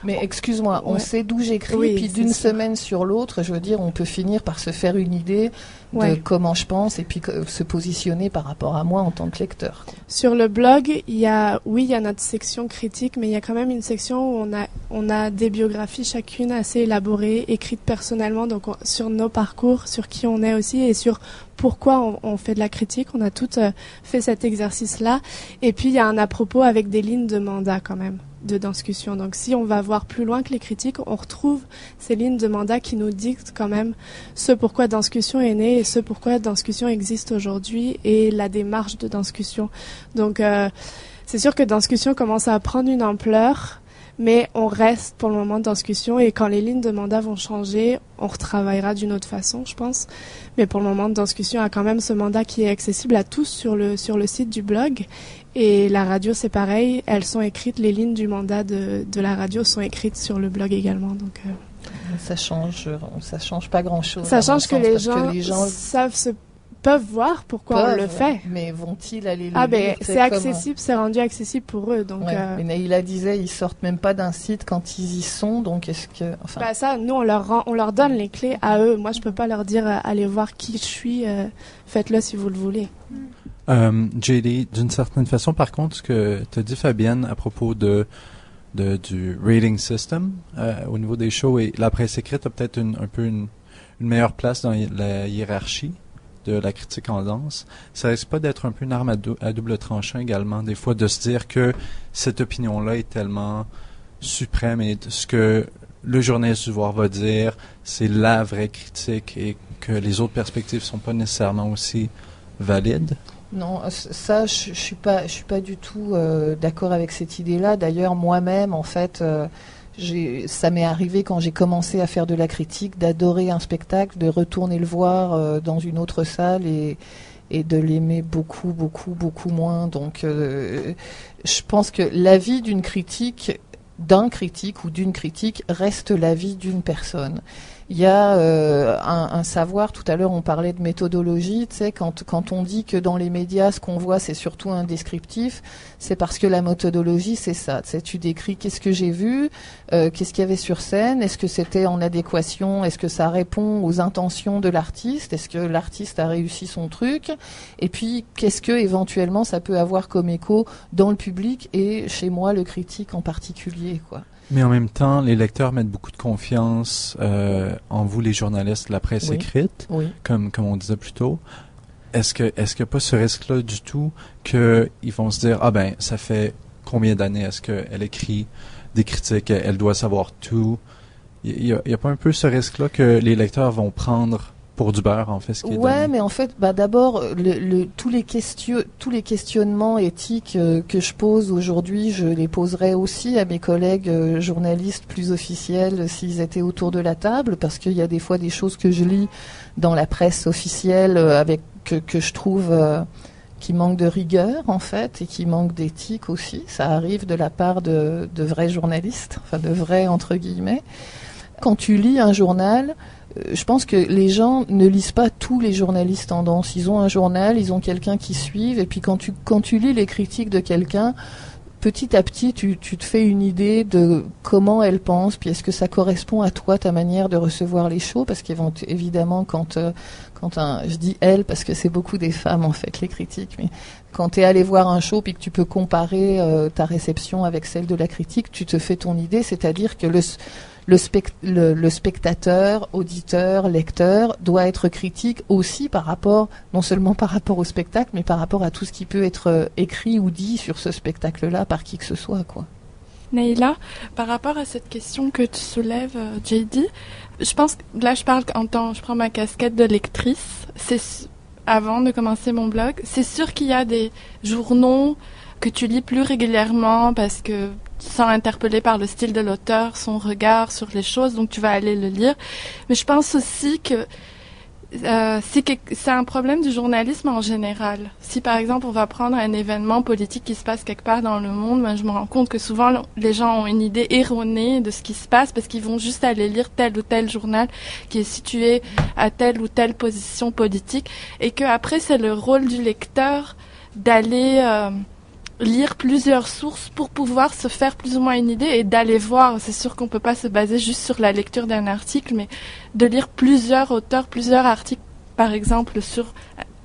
Mais excuse-moi, on sait d'où j'écris, oui, puis d'une semaine sur l'autre, je veux dire, on peut finir par se faire une idée de comment je pense et puis se positionner par rapport à moi en tant que lecteur. Sur le blog, il y a notre section critique, mais il y a quand même une section où on a des biographies chacune assez élaborées, écrites personnellement, donc sur nos parcours, sur qui on est aussi et sur pourquoi on fait de la critique. On a toutes fait cet exercice-là. Et puis, il y a un à propos avec des lignes de mandat quand même de discussion. Donc si on va voir plus loin que les critiques, on retrouve ces lignes de mandat qui nous dictent quand même ce pourquoi Danscussion est né et ce pourquoi Danscussion existe aujourd'hui et la démarche de Danscussion. Donc c'est sûr que Danscussion commence à prendre une ampleur, mais on reste pour le moment dans Danscussion et quand les lignes de mandat vont changer, on retravaillera d'une autre façon, je pense. Mais pour le moment, Danscussion a quand même ce mandat qui est accessible à tous sur le site du blog. Et la radio, c'est pareil. Elles sont écrites, les lignes du mandat de la radio sont écrites sur le blog également. Donc, ça change pas grand-chose. Ça change que les gens peuvent voir pourquoi on le fait. Mais vont-ils aller le lire? C'est accessible, c'est rendu accessible pour eux. Donc, mais Naïla disait, ils sortent même pas d'un site quand ils y sont. Donc est-ce que, ça, nous on leur donne les clés à eux. Moi, je peux pas leur dire allez voir qui je suis. Faites-le si vous le voulez. JD, d'une certaine façon, par contre, ce que tu as dit, Fabienne, à propos du rating system au niveau des shows et la presse écrite a peut-être un peu une meilleure place dans la hiérarchie de la critique en danse. Ça risque pas d'être un peu une arme à double tranchant également, des fois, de se dire que cette opinion-là est tellement suprême et ce que le journaliste du Voir va dire, c'est la vraie critique et que les autres perspectives sont pas nécessairement aussi valides? Non, ça, je suis pas du tout d'accord avec cette idée-là. D'ailleurs, moi-même, en fait, ça m'est arrivé quand j'ai commencé à faire de la critique, d'adorer un spectacle, de retourner le voir dans une autre salle et de l'aimer beaucoup, beaucoup, beaucoup moins. Donc, je pense que l'avis d'un critique ou d'une critique reste l'avis d'une personne. Il y a un savoir, tout à l'heure on parlait de méthodologie, tu sais, quand on dit que dans les médias ce qu'on voit c'est surtout un descriptif, c'est parce que la méthodologie c'est ça, tu sais, tu décris qu'est-ce que j'ai vu, qu'est-ce qu'il y avait sur scène, est-ce que c'était en adéquation, est-ce que ça répond aux intentions de l'artiste, est-ce que l'artiste a réussi son truc, et puis qu'est-ce que éventuellement ça peut avoir comme écho dans le public et chez moi le critique en particulier, quoi. Mais en même temps, les lecteurs mettent beaucoup de confiance en vous, les journalistes de la presse écrite, comme on disait plus tôt. Est-ce qu'il n'y a pas ce risque-là du tout qu'ils vont se dire, ah ben, ça fait combien d'années est-ce qu'elle écrit des critiques, elle doit savoir tout. Il y a pas un peu ce risque-là que les lecteurs vont prendre pour du beurre, en fait, ce qui est donné. Mais en fait, d'abord, tous les questionnements éthiques que je pose aujourd'hui, je les poserai aussi à mes collègues journalistes plus officiels s'ils étaient autour de la table, parce qu'il y a des fois des choses que je lis dans la presse officielle que je trouve qui manquent de rigueur, en fait, et qui manquent d'éthique aussi. Ça arrive de la part de vrais journalistes, enfin de vrais entre guillemets. Quand tu lis un journal, je pense que les gens ne lisent pas tous les journalistes tendance. Ils ont un journal, ils ont quelqu'un qui suit, et puis quand tu lis les critiques de quelqu'un, petit à petit, tu te fais une idée de comment elle pense, puis est-ce que ça correspond à toi, ta manière de recevoir les shows, parce qu'évidemment, je dis elle, parce que c'est beaucoup des femmes, en fait, les critiques, mais quand tu es allé voir un show, puis que tu peux comparer ta réception avec celle de la critique, tu te fais ton idée, c'est-à-dire que le spectateur, auditeur, lecteur doit être critique aussi non seulement par rapport au spectacle, mais par rapport à tout ce qui peut être écrit ou dit sur ce spectacle-là par qui que ce soit, quoi. Naïla, par rapport à cette question que tu soulèves, JD, je pense que là je prends ma casquette de lectrice. Avant de commencer mon blog, c'est sûr qu'il y a des journaux que tu lis plus régulièrement parce que tu te sens interpellé par le style de l'auteur, son regard sur les choses, donc tu vas aller le lire. Mais je pense aussi que c'est un problème du journalisme en général. Si par exemple on va prendre un événement politique qui se passe quelque part dans le monde, je me rends compte que souvent les gens ont une idée erronée de ce qui se passe parce qu'ils vont juste aller lire tel ou tel journal qui est situé à telle ou telle position politique, et que après c'est le rôle du lecteur d'aller lire plusieurs sources pour pouvoir se faire plus ou moins une idée et d'aller voir. C'est sûr qu'on peut pas se baser juste sur la lecture d'un article, mais de lire plusieurs auteurs, plusieurs articles, par exemple, sur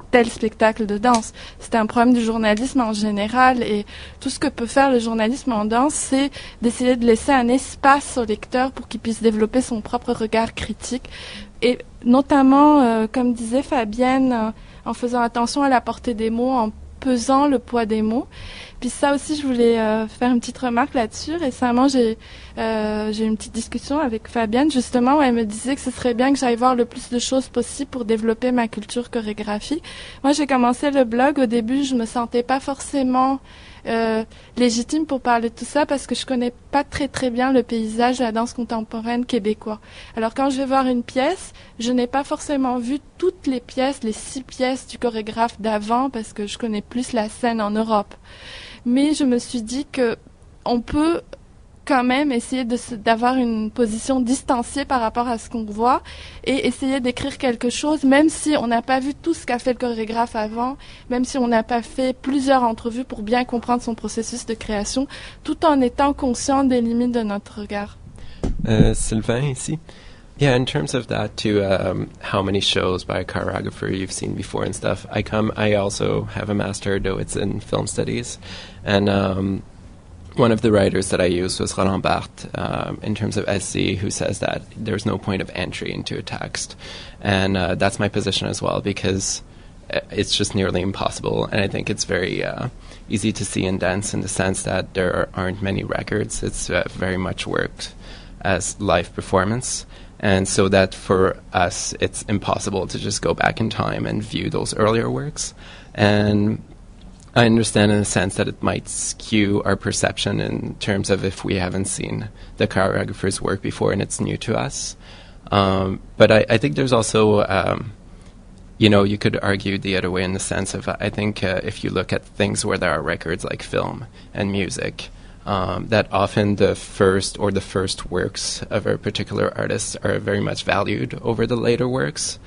tel spectacle de danse. C'est un problème du journalisme en général, et tout ce que peut faire le journalisme en danse, c'est d'essayer de laisser un espace au lecteur pour qu'il puisse développer son propre regard critique. Et notamment, comme disait Fabienne, en faisant attention à la portée des mots, en pesant le poids des mots. Puis ça aussi, je voulais faire une petite remarque là-dessus. Récemment, j'ai eu une petite discussion avec Fabienne, justement, où elle me disait que ce serait bien que j'aille voir le plus de choses possible pour développer ma culture chorégraphique. Moi, j'ai commencé le blog. Au début, je me sentais pas forcément légitime pour parler de tout ça parce que je connais pas très très bien le paysage de la danse contemporaine québécois. Alors quand je vais voir une pièce, je n'ai pas forcément vu toutes les pièces, les 6 pièces du chorégraphe d'avant parce que je connais plus la scène en Europe. Mais je me suis dit que on peut quand même essayer d'avoir une position distanciée par rapport à ce qu'on voit et essayer d'écrire quelque chose, même si on n'a pas vu tout ce qu'a fait le chorégraphe avant, même si on n'a pas fait plusieurs entrevues pour bien comprendre son processus de création, tout en étant conscient des limites de notre regard. Sylvain, ici. Yeah, in terms of that too, how many shows by a choreographer you've seen before and stuff. I also have a master, though it's in film studies, and one of the writers that I used was Roland Barthes, in terms of SC, who says that there's no point of entry into a text. And that's my position as well, because it's just nearly impossible. And I think it's very easy to see in dance in the sense that there aren't many records. It's very much worked as live performance. And so that for us, it's impossible to just go back in time and view those earlier works. And I understand in a sense that it might skew our perception in terms of if we haven't seen the choreographer's work before and it's new to us. But I think there's also, you could argue the other way in the sense of, I think if you look at things where there are records like film and music, that often the first works of a particular artist are very much valued over the later works,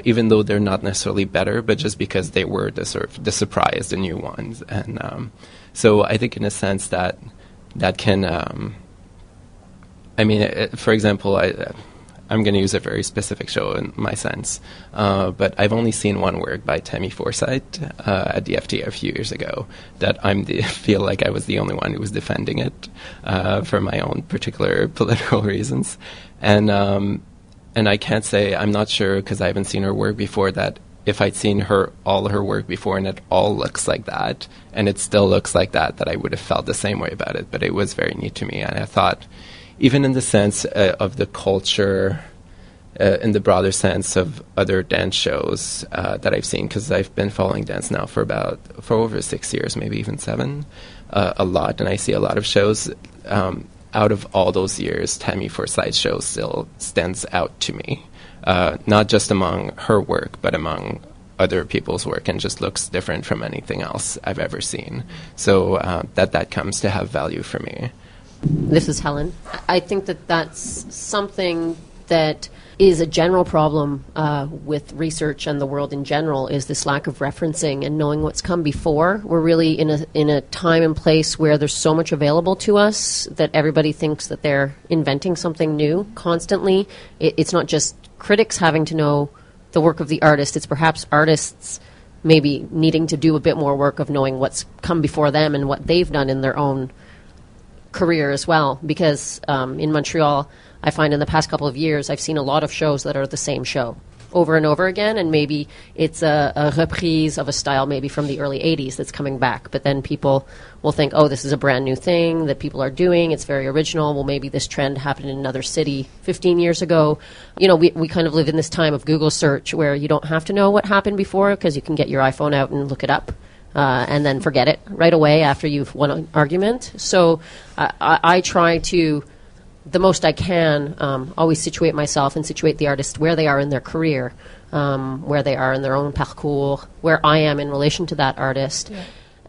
even though they're not necessarily better, but just because they were the surprise, the new ones. And so I think in a sense that can, for example, I'm going to use a very specific show in my sense, but I've only seen one work by Tammy Forsyth at the FTA a few years ago that feel like I was the only one who was defending it for my own particular political reasons. And I can't say, I'm not sure because I haven't seen her work before, that if I'd seen all her work before and it all looks like that and it still looks like that I would have felt the same way about it. But it was very neat to me, and I thought, even in the sense of the culture, in the broader sense of other dance shows that I've seen, because I've been following dance now for over 6 years, maybe even 7, a lot, and I see a lot of shows. Out of all those years, Tammy Forsyth's show still stands out to me, not just among her work, but among other people's work, and just looks different from anything else I've ever seen. So that comes to have value for me. This is Helen. I think that's something that is a general problem with research and the world in general, is this lack of referencing and knowing what's come before. We're really in a time and place where there's so much available to us that everybody thinks that they're inventing something new constantly. It's not just critics having to know the work of the artist. It's perhaps artists maybe needing to do a bit more work of knowing what's come before them and what they've done in their own career as well, because in Montreal, I find in the past couple of years, I've seen a lot of shows that are the same show over and over again, and maybe it's a reprise of a style maybe from the early 80s that's coming back, but then people will think, oh, this is a brand new thing that people are doing, it's very original. Well, maybe this trend happened in another city 15 years ago. You know, we kind of live in this time of Google search where you don't have to know what happened before, because you can get your iPhone out and look it up. And then forget it right away after you've won an argument. So I try to, the most I can, always situate myself and situate the artist where they are in their career, where they are in their own parcours, where I am in relation to that artist. Yeah.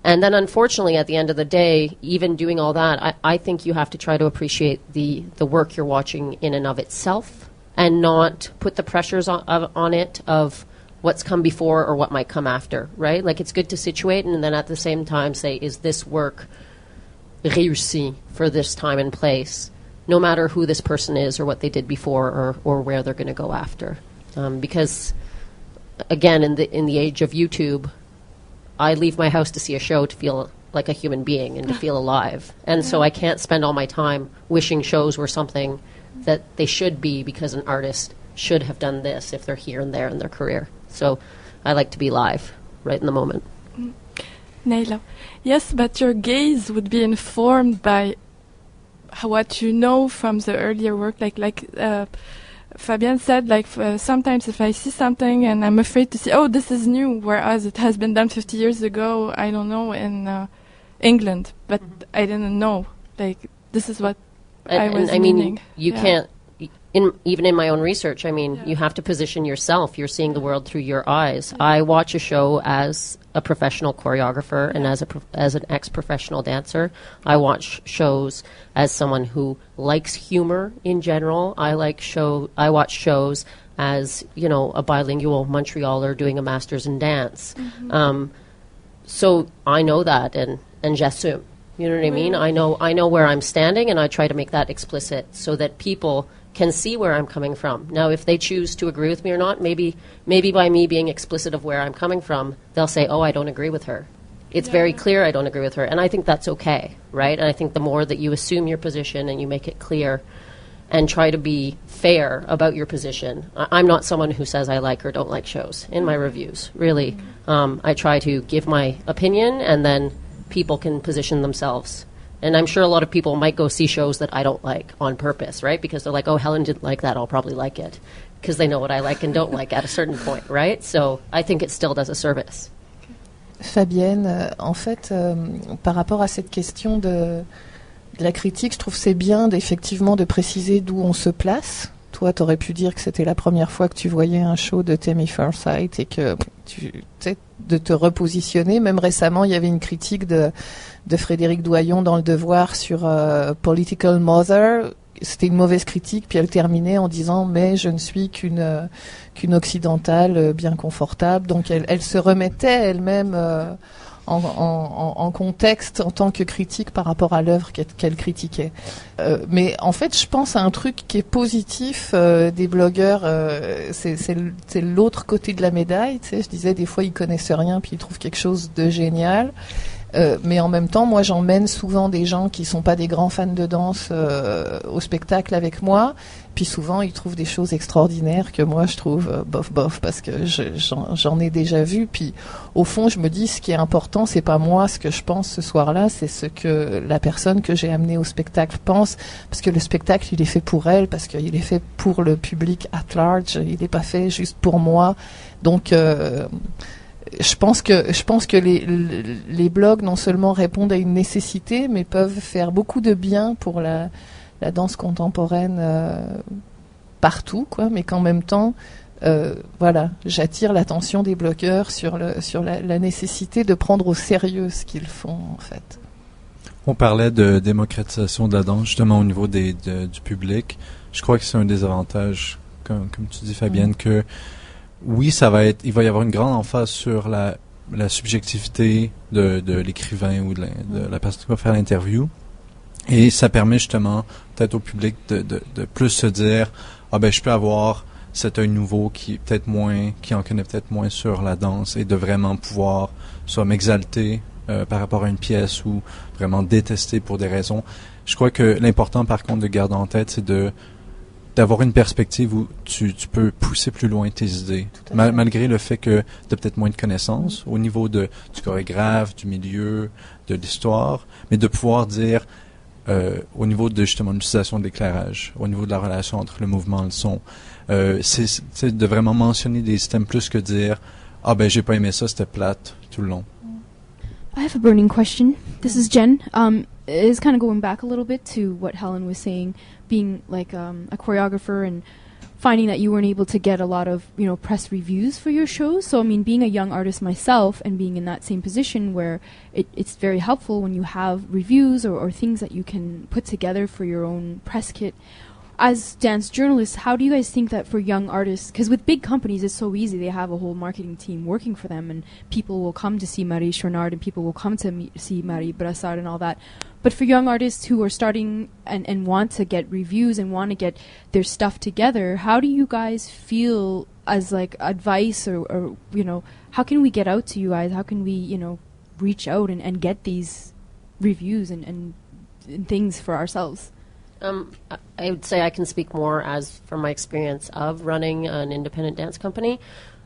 And then unfortunately, at the end of the day, even doing all that, I think you have to try to appreciate the work you're watching in and of itself, and not put the pressures on it of what's come before or what might come after, right? Like, it's good to situate and then at the same time say, is this work réussi for this time and place, no matter who this person is or what they did before or where they're going to go after. Because, again, in the age of YouTube, I leave my house to see a show to feel like a human being and to feel alive. And so I can't spend all my time wishing shows were something that they should be because an artist should have done this if they're here and there in their career. So I like to be live, right in the moment. Nayla, yes, but your gaze would be informed by what you know from the earlier work. Like Fabienne said, sometimes if I see something and I'm afraid to see, oh, this is new, whereas it has been done 50 years ago, I don't know, in England, but I didn't know. Like, this is what I was meaning. You can't. Even in my own research, you have to position yourself. You're seeing the world through your eyes. Yeah. I watch a show as a professional choreographer and as an ex-professional dancer. I watch shows as someone who likes humor in general. I watch shows as, a bilingual Montrealer doing a master's in dance. Mm-hmm. So I know that, and j'assume. You know what I mean? I know where I'm standing, and I try to make that explicit so that people can see where I'm coming from. Now, if they choose to agree with me or not, maybe by me being explicit of where I'm coming from, they'll say, oh, I don't agree with her. It's very clear I don't agree with her. And I think that's okay, right? And I think the more that you assume your position and you make it clear and try to be fair about your position. I'm not someone who says I like or don't like shows in my reviews, really. I try to give my opinion, and then people can position themselves. And I'm sure a lot of people might go see shows that I don't like on purpose, right? Because they're like, oh, Helen didn't like that, I'll probably like it. Because they know what I like and don't like at a certain point, right? So I think it still does a service. Fabienne, en fait, par rapport à cette question de la critique, je trouve c'est bien effectivement de préciser d'où on se place. Toi, tu aurais pu dire que c'était la première fois que tu voyais un show de Tammy Forsyth et que tu sais, de te repositionner. Même récemment, il y avait une critique de Frédéric Doyon dans Le Devoir sur Political Mother. C'était une mauvaise critique, puis elle terminait en disant mais je ne suis qu'une occidentale bien confortable. Donc elle se remettait elle-même en contexte en tant que critique par rapport à l'œuvre qu'elle critiquait. Mais en fait, je pense à un truc qui est positif des blogueurs. C'est l'autre côté de la médaille. Tu sais, je disais des fois ils connaissent rien puis ils trouvent quelque chose de génial. Mais en même temps, moi, j'emmène souvent des gens qui sont pas des grands fans de danse au spectacle avec moi. Puis souvent, ils trouvent des choses extraordinaires que moi, je trouve bof, parce que j'en ai déjà vu. Puis au fond, je me dis, ce qui est important, c'est pas moi ce que je pense ce soir-là, c'est ce que la personne que j'ai amenée au spectacle pense. Parce que le spectacle, il est fait pour elle, parce qu'il est fait pour le public at large. Il n'est pas fait juste pour moi. Donc je pense que les blogs non seulement répondent à une nécessité, mais peuvent faire beaucoup de bien pour la danse contemporaine partout, quoi. Mais qu'en même temps, voilà, j'attire l'attention des blogueurs sur la nécessité de prendre au sérieux ce qu'ils font, en fait. On parlait de démocratisation de la danse, justement au niveau du public. Je crois que c'est un des avantages, comme tu dis, Fabienne, que oui, il va y avoir une grande emphase sur la subjectivité de l'écrivain ou de la personne qui va faire l'interview. Et ça permet justement, peut-être au public de plus se dire, je peux avoir cet œil nouveau qui en connaît peut-être moins sur la danse et de vraiment pouvoir soit m'exalter par rapport à une pièce ou vraiment détester pour des raisons. Je crois que l'important, par contre, de garder en tête, c'est d'avoir une perspective où tu peux pousser plus loin tes idées, malgré le fait que tu as peut-être moins de connaissances au niveau du chorégraphe, du milieu, de l'histoire, mais de pouvoir dire au niveau de justement l'utilisation de l'éclairage, au niveau de la relation entre le mouvement et le son, c'est de vraiment mentionner des systèmes plus que dire j'ai pas aimé ça, c'était plate tout le long. I have a burning question. This is Jen. It is kind of going back a little bit to what Helen was saying, being like a choreographer and finding that you weren't able to get a lot of, press reviews for your shows. So, I mean, being a young artist myself and being in that same position where it's very helpful when you have reviews or things that you can put together for your own press kit. As dance journalists, how do you guys think that for young artists, because with big companies it's so easy, they have a whole marketing team working for them and people will come to see Marie Chouinard and people will come to see Marie Brassard and all that. But for young artists who are starting and want to get reviews and want to get their stuff together, how do you guys feel as like advice or how can we get out to you guys? How can we, reach out and get these reviews and things for ourselves? I would say I can speak more from my experience of running an independent dance company.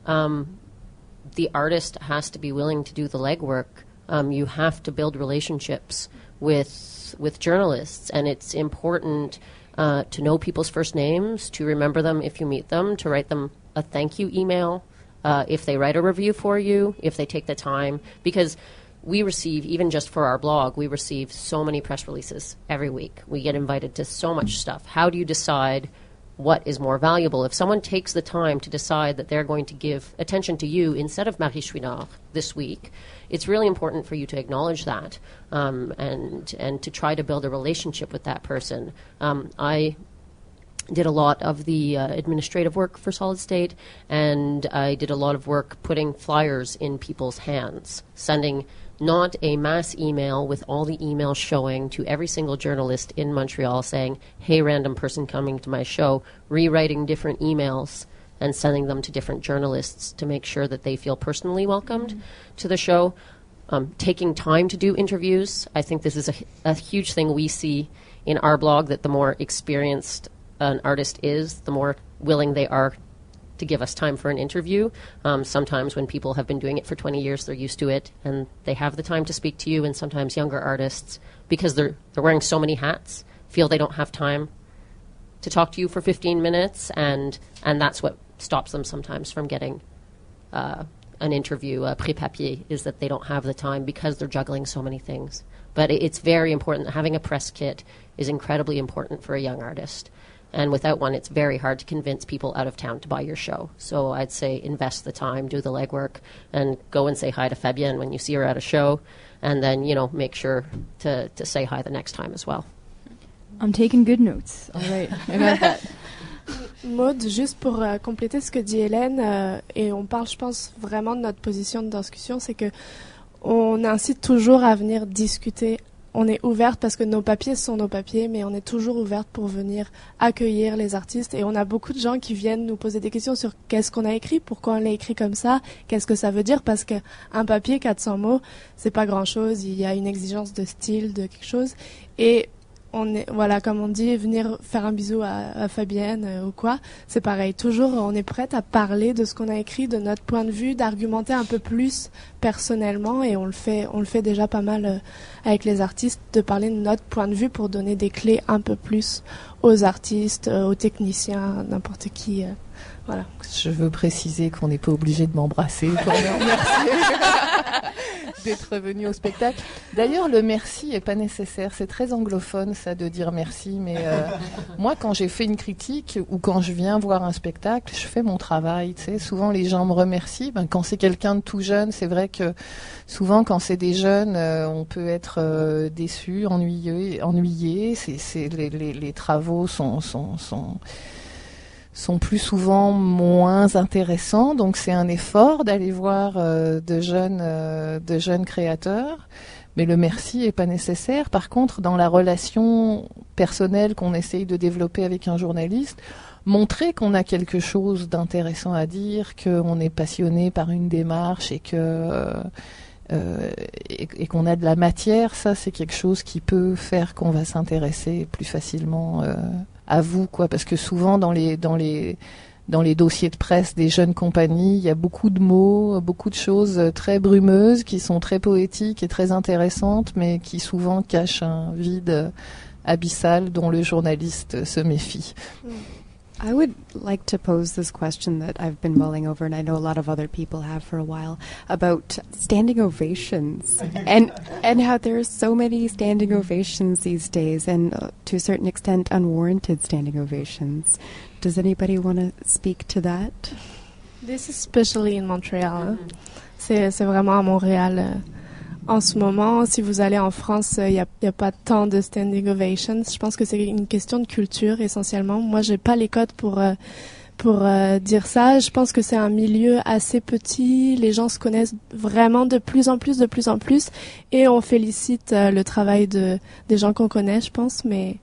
The artist has to be willing to do the legwork. You have to build relationships with journalists, and it's important to know people's first names, to remember them if you meet them, to write them a thank you email if they write a review for you, if they take the time, because we receive, even just for our blog, we receive so many press releases every week. We get invited to so much stuff. How do you decide what is more valuable? If someone takes the time to decide that they're going to give attention to you instead of Marie Chouinard this week, it's really important for you to acknowledge that and to try to build a relationship with that person. I did a lot of the administrative work for Solid State, and I did a lot of work putting flyers in people's hands, sending not a mass email with all the emails showing to every single journalist in Montreal saying, hey, random person coming to my show, rewriting different emails and sending them to different journalists to make sure that they feel personally welcomed to the show. Taking time to do interviews. I think this is a huge thing we see in our blog, that the more experienced an artist is, the more willing they are to give us time for an interview. Sometimes when people have been doing it for 20 years, they're used to it and they have the time to speak to you, and sometimes younger artists, because they're wearing so many hats, feel they don't have time to talk to you for 15 minutes, and that's what stops them sometimes from getting an interview, pré-papier, is that they don't have the time because they're juggling so many things. But it's very important. Having a press kit is incredibly important for a young artist. And without one, it's very hard to convince people out of town to buy your show. So I'd say invest the time, do the legwork, and go and say hi to Fabienne when you see her at a show. And then, make sure to say hi the next time as well. I'm taking good notes. All right, I got that. Maud, juste pour compléter ce que dit Hélène, et on parle, je pense, vraiment de notre position de discussion, c'est que on incite toujours à venir discuter. On est ouverte parce que nos papiers sont nos papiers, mais on est toujours ouverte pour venir accueillir les artistes. Et on a beaucoup de gens qui viennent nous poser des questions sur qu'est-ce qu'on a écrit, pourquoi on l'a écrit comme ça, qu'est-ce que ça veut dire, parce qu'un papier, 400 mots, c'est pas grand-chose. Il y a une exigence de style, de quelque chose. Et on est, voilà, comme on dit, venir faire un bisou à Fabienne ou quoi, c'est pareil. Toujours, on est prête à parler de ce qu'on a écrit, de notre point de vue, d'argumenter un peu plus personnellement, et on le fait déjà pas mal avec les artistes, de parler de notre point de vue pour donner des clés un peu plus aux artistes, aux techniciens, n'importe qui. Voilà. Je veux préciser qu'on n'est pas obligé de m'embrasser pour me remercier d'être venu au spectacle. D'ailleurs, le merci est pas nécessaire. C'est très anglophone, ça, de dire merci. Mais moi, quand j'ai fait une critique ou quand je viens voir un spectacle, je fais mon travail. Tu sais, souvent les gens me remercient. Quand c'est quelqu'un de tout jeune, c'est vrai que souvent, quand c'est des jeunes, on peut être déçu, ennuyé. Les travaux sont plus souvent moins intéressants, donc c'est un effort d'aller voir de jeunes créateurs, mais le merci est pas nécessaire. Par contre, dans la relation personnelle qu'on essaye de développer avec un journaliste, montrer qu'on a quelque chose d'intéressant à dire, qu'on est passionné par une démarche et qu'on a de la matière, ça c'est quelque chose qui peut faire qu'on va s'intéresser plus facilement à vous, quoi, parce que souvent dans les dossiers de presse des jeunes compagnies, il y a beaucoup de mots, beaucoup de choses très brumeuses qui sont très poétiques et très intéressantes, mais qui souvent cachent un vide abyssal dont le journaliste se méfie. I would like to pose this question that I've been mulling over, and I know a lot of other people have for a while, about standing ovations and how there are so many standing ovations these days, and to a certain extent unwarranted standing ovations. Does anybody want to speak to that? This is especially in Montreal. C'est vraiment à Montréal. En ce moment, si vous allez en France, il y a pas tant de standing ovations. Je pense que c'est une question de culture essentiellement. Moi, j'ai pas les codes pour dire ça. Je pense que c'est un milieu assez petit. Les gens se connaissent vraiment de plus en plus, et on félicite le travail des gens qu'on connaît, je pense. Mais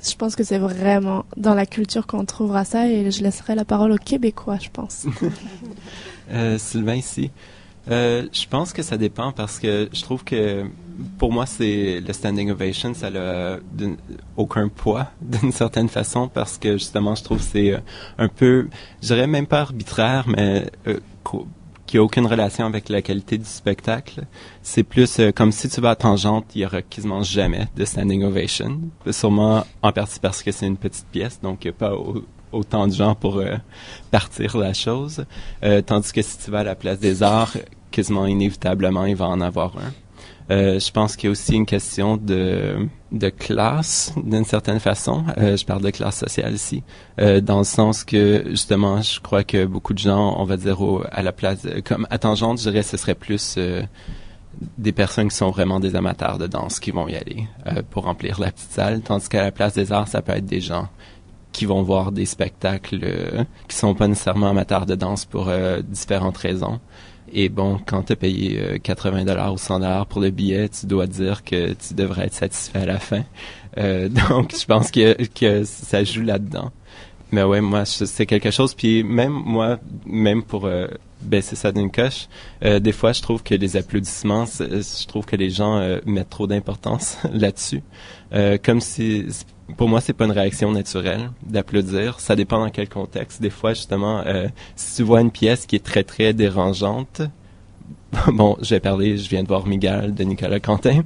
je pense que c'est vraiment dans la culture qu'on trouvera ça. Et je laisserai la parole aux Québécois, je pense. Sylvain ici. Je pense que ça dépend parce que je trouve que pour moi c'est le standing ovation, ça n'a aucun poids d'une certaine façon parce que justement je trouve que c'est un peu, je dirais même pas arbitraire, mais qui a aucune relation avec la qualité du spectacle. C'est plus comme si tu vas à Tangente, il y aura quasiment jamais de standing ovation. Sûrement en partie parce que c'est une petite pièce, donc il n'y a pas autant de gens pour partir la chose. Tandis que si tu vas à la Place des Arts, quasiment inévitablement, il va en avoir un. Je pense qu'il y a aussi une question de classe, d'une certaine façon. Je parle de classe sociale ici, dans le sens que, justement, je crois que beaucoup de gens, on va dire, à la place, comme à Tangente, je dirais, ce serait plus des personnes qui sont vraiment des amateurs de danse qui vont y aller pour remplir la petite salle, tandis qu'à la Place des Arts, ça peut être des gens qui vont voir des spectacles qui sont pas nécessairement amateurs de danse pour différentes raisons. Et bon, quand tu as payé $80 ou $100 pour le billet, tu dois dire que tu devrais être satisfait à la fin. Donc, je pense que ça joue là-dedans. Mais ouais, moi, c'est quelque chose. Puis même pour baisser ça d'une coche, des fois, je trouve que les applaudissements, je trouve que les gens mettent trop d'importance là-dessus. Comme si... Pour moi, c'est pas une réaction naturelle d'applaudir. Ça dépend dans quel contexte. Des fois, justement, si tu vois une pièce qui est très, très dérangeante, bon, je viens de voir Miguel de Nicolas Quentin.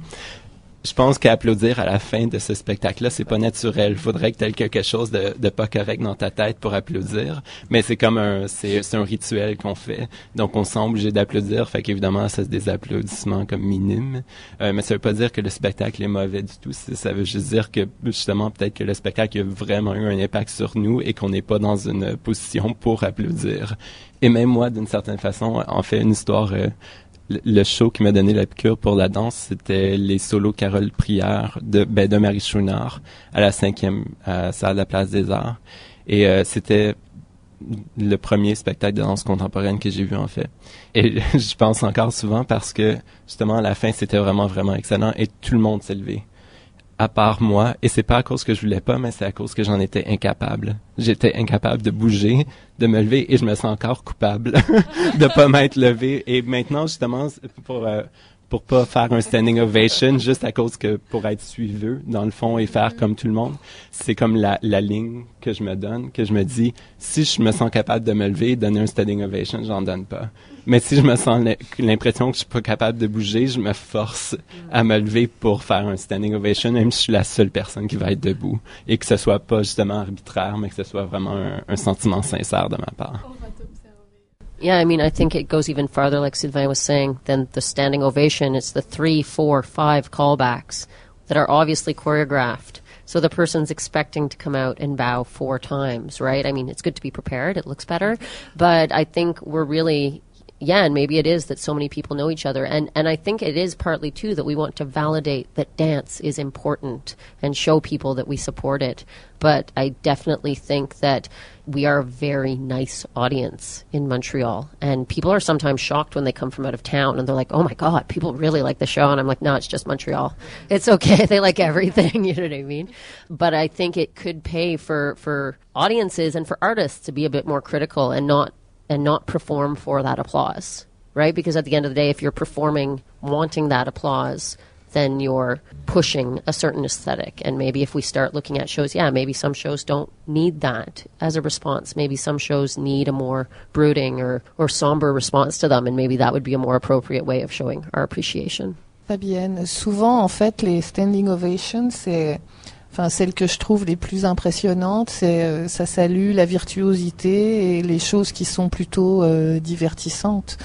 Je pense qu'applaudir à la fin de ce spectacle-là, c'est pas naturel. Il faudrait que tu aies quelque chose de pas correct dans ta tête pour applaudir. Mais c'est comme c'est un rituel qu'on fait. Donc, on se sent obligé d'applaudir. Fait qu'évidemment, ça c'est des applaudissements comme minimes. Mais ça veut pas dire que le spectacle est mauvais du tout. Ça veut juste dire que, justement, peut-être que le spectacle a vraiment eu un impact sur nous et qu'on n'est pas dans une position pour applaudir. Et même moi, d'une certaine façon, en fait, une histoire, le show qui m'a donné la piqûre pour la danse, c'était les solos Carole Prière de Marie Chouinard à la 5e salle de la Place des Arts. Et c'était le premier spectacle de danse contemporaine que j'ai vu, en fait. Et je pense encore souvent parce que, justement, à la fin, c'était vraiment, vraiment excellent et tout le monde s'est levé. À part moi, et c'est pas à cause que je voulais pas, mais c'est à cause que j'en étais incapable. J'étais incapable de bouger, de me lever, et je me sens encore coupable de pas m'être levé. Et maintenant, justement, pour pas faire un standing ovation, juste à cause que pour être suiveux, dans le fond, et faire comme tout le monde, c'est comme la ligne que je me donne, que je me dis, si je me sens capable de me lever, donner un standing ovation, j'en donne pas. Mais si je me sens l'impression que je suis pas capable de bouger, je me force à me lever pour faire un standing ovation, même si je suis la seule personne qui va être debout. Et que ce soit pas justement arbitraire, mais que ce soit vraiment un sentiment sincère de ma part. Yeah, I mean, I think it goes even farther, like Sylvain was saying, than the standing ovation. It's the 3, 4, 5 callbacks that are obviously choreographed. So the person's expecting to come out and bow 4 times, right? I mean, it's good to be prepared. It looks better. But I think we're really... Yeah, and maybe it is that so many people know each other. And I think it is partly, too, that we want to validate that dance is important and show people that we support it. But I definitely think that we are a very nice audience in Montreal. And people are sometimes shocked when they come from out of town and they're like, oh my God, people really like the show. And I'm like, no, it's just Montreal. It's okay. They like everything. You know what I mean? But I think it could pay for audiences and for artists to be a bit more critical and not perform for that applause, right? Because at the end of the day, if you're performing wanting that applause, then you're pushing a certain aesthetic. And maybe if we start looking at shows, maybe some shows don't need that as a response. Maybe some shows need a more brooding or somber response to them, and maybe that would be a more appropriate way of showing our appreciation. Fabienne, souvent, en fait, les standing ovations, celles que je trouve les plus impressionnantes, ça salue la virtuosité et les choses qui sont plutôt divertissantes,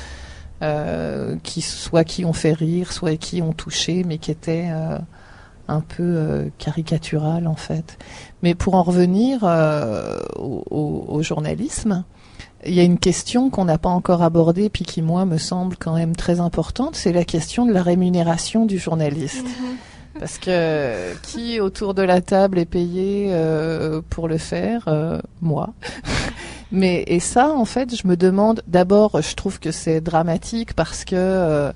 qui ont fait rire, soit qui ont touché, mais qui étaient un peu caricaturales en fait. Mais pour en revenir au journalisme, il y a une question qu'on n'a pas encore abordée, puis qui moi me semble quand même très importante, c'est la question de la rémunération du journaliste. Parce que qui autour de la table est payé pour le faire? Moi. Et ça, en fait, je me demande. D'abord, je trouve que c'est dramatique parce que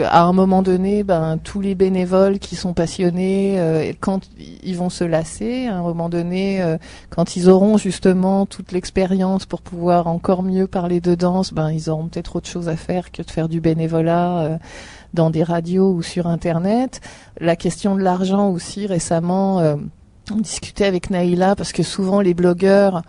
à un moment donné, tous les bénévoles qui sont passionnés, quand ils vont se lasser, à un moment donné, quand ils auront justement toute l'expérience pour pouvoir encore mieux parler de danse, ils auront peut-être autre chose à faire que de faire du bénévolat dans des radios ou sur Internet. La question de l'argent aussi, récemment, on discutait avec Naïla parce que souvent les blogueurs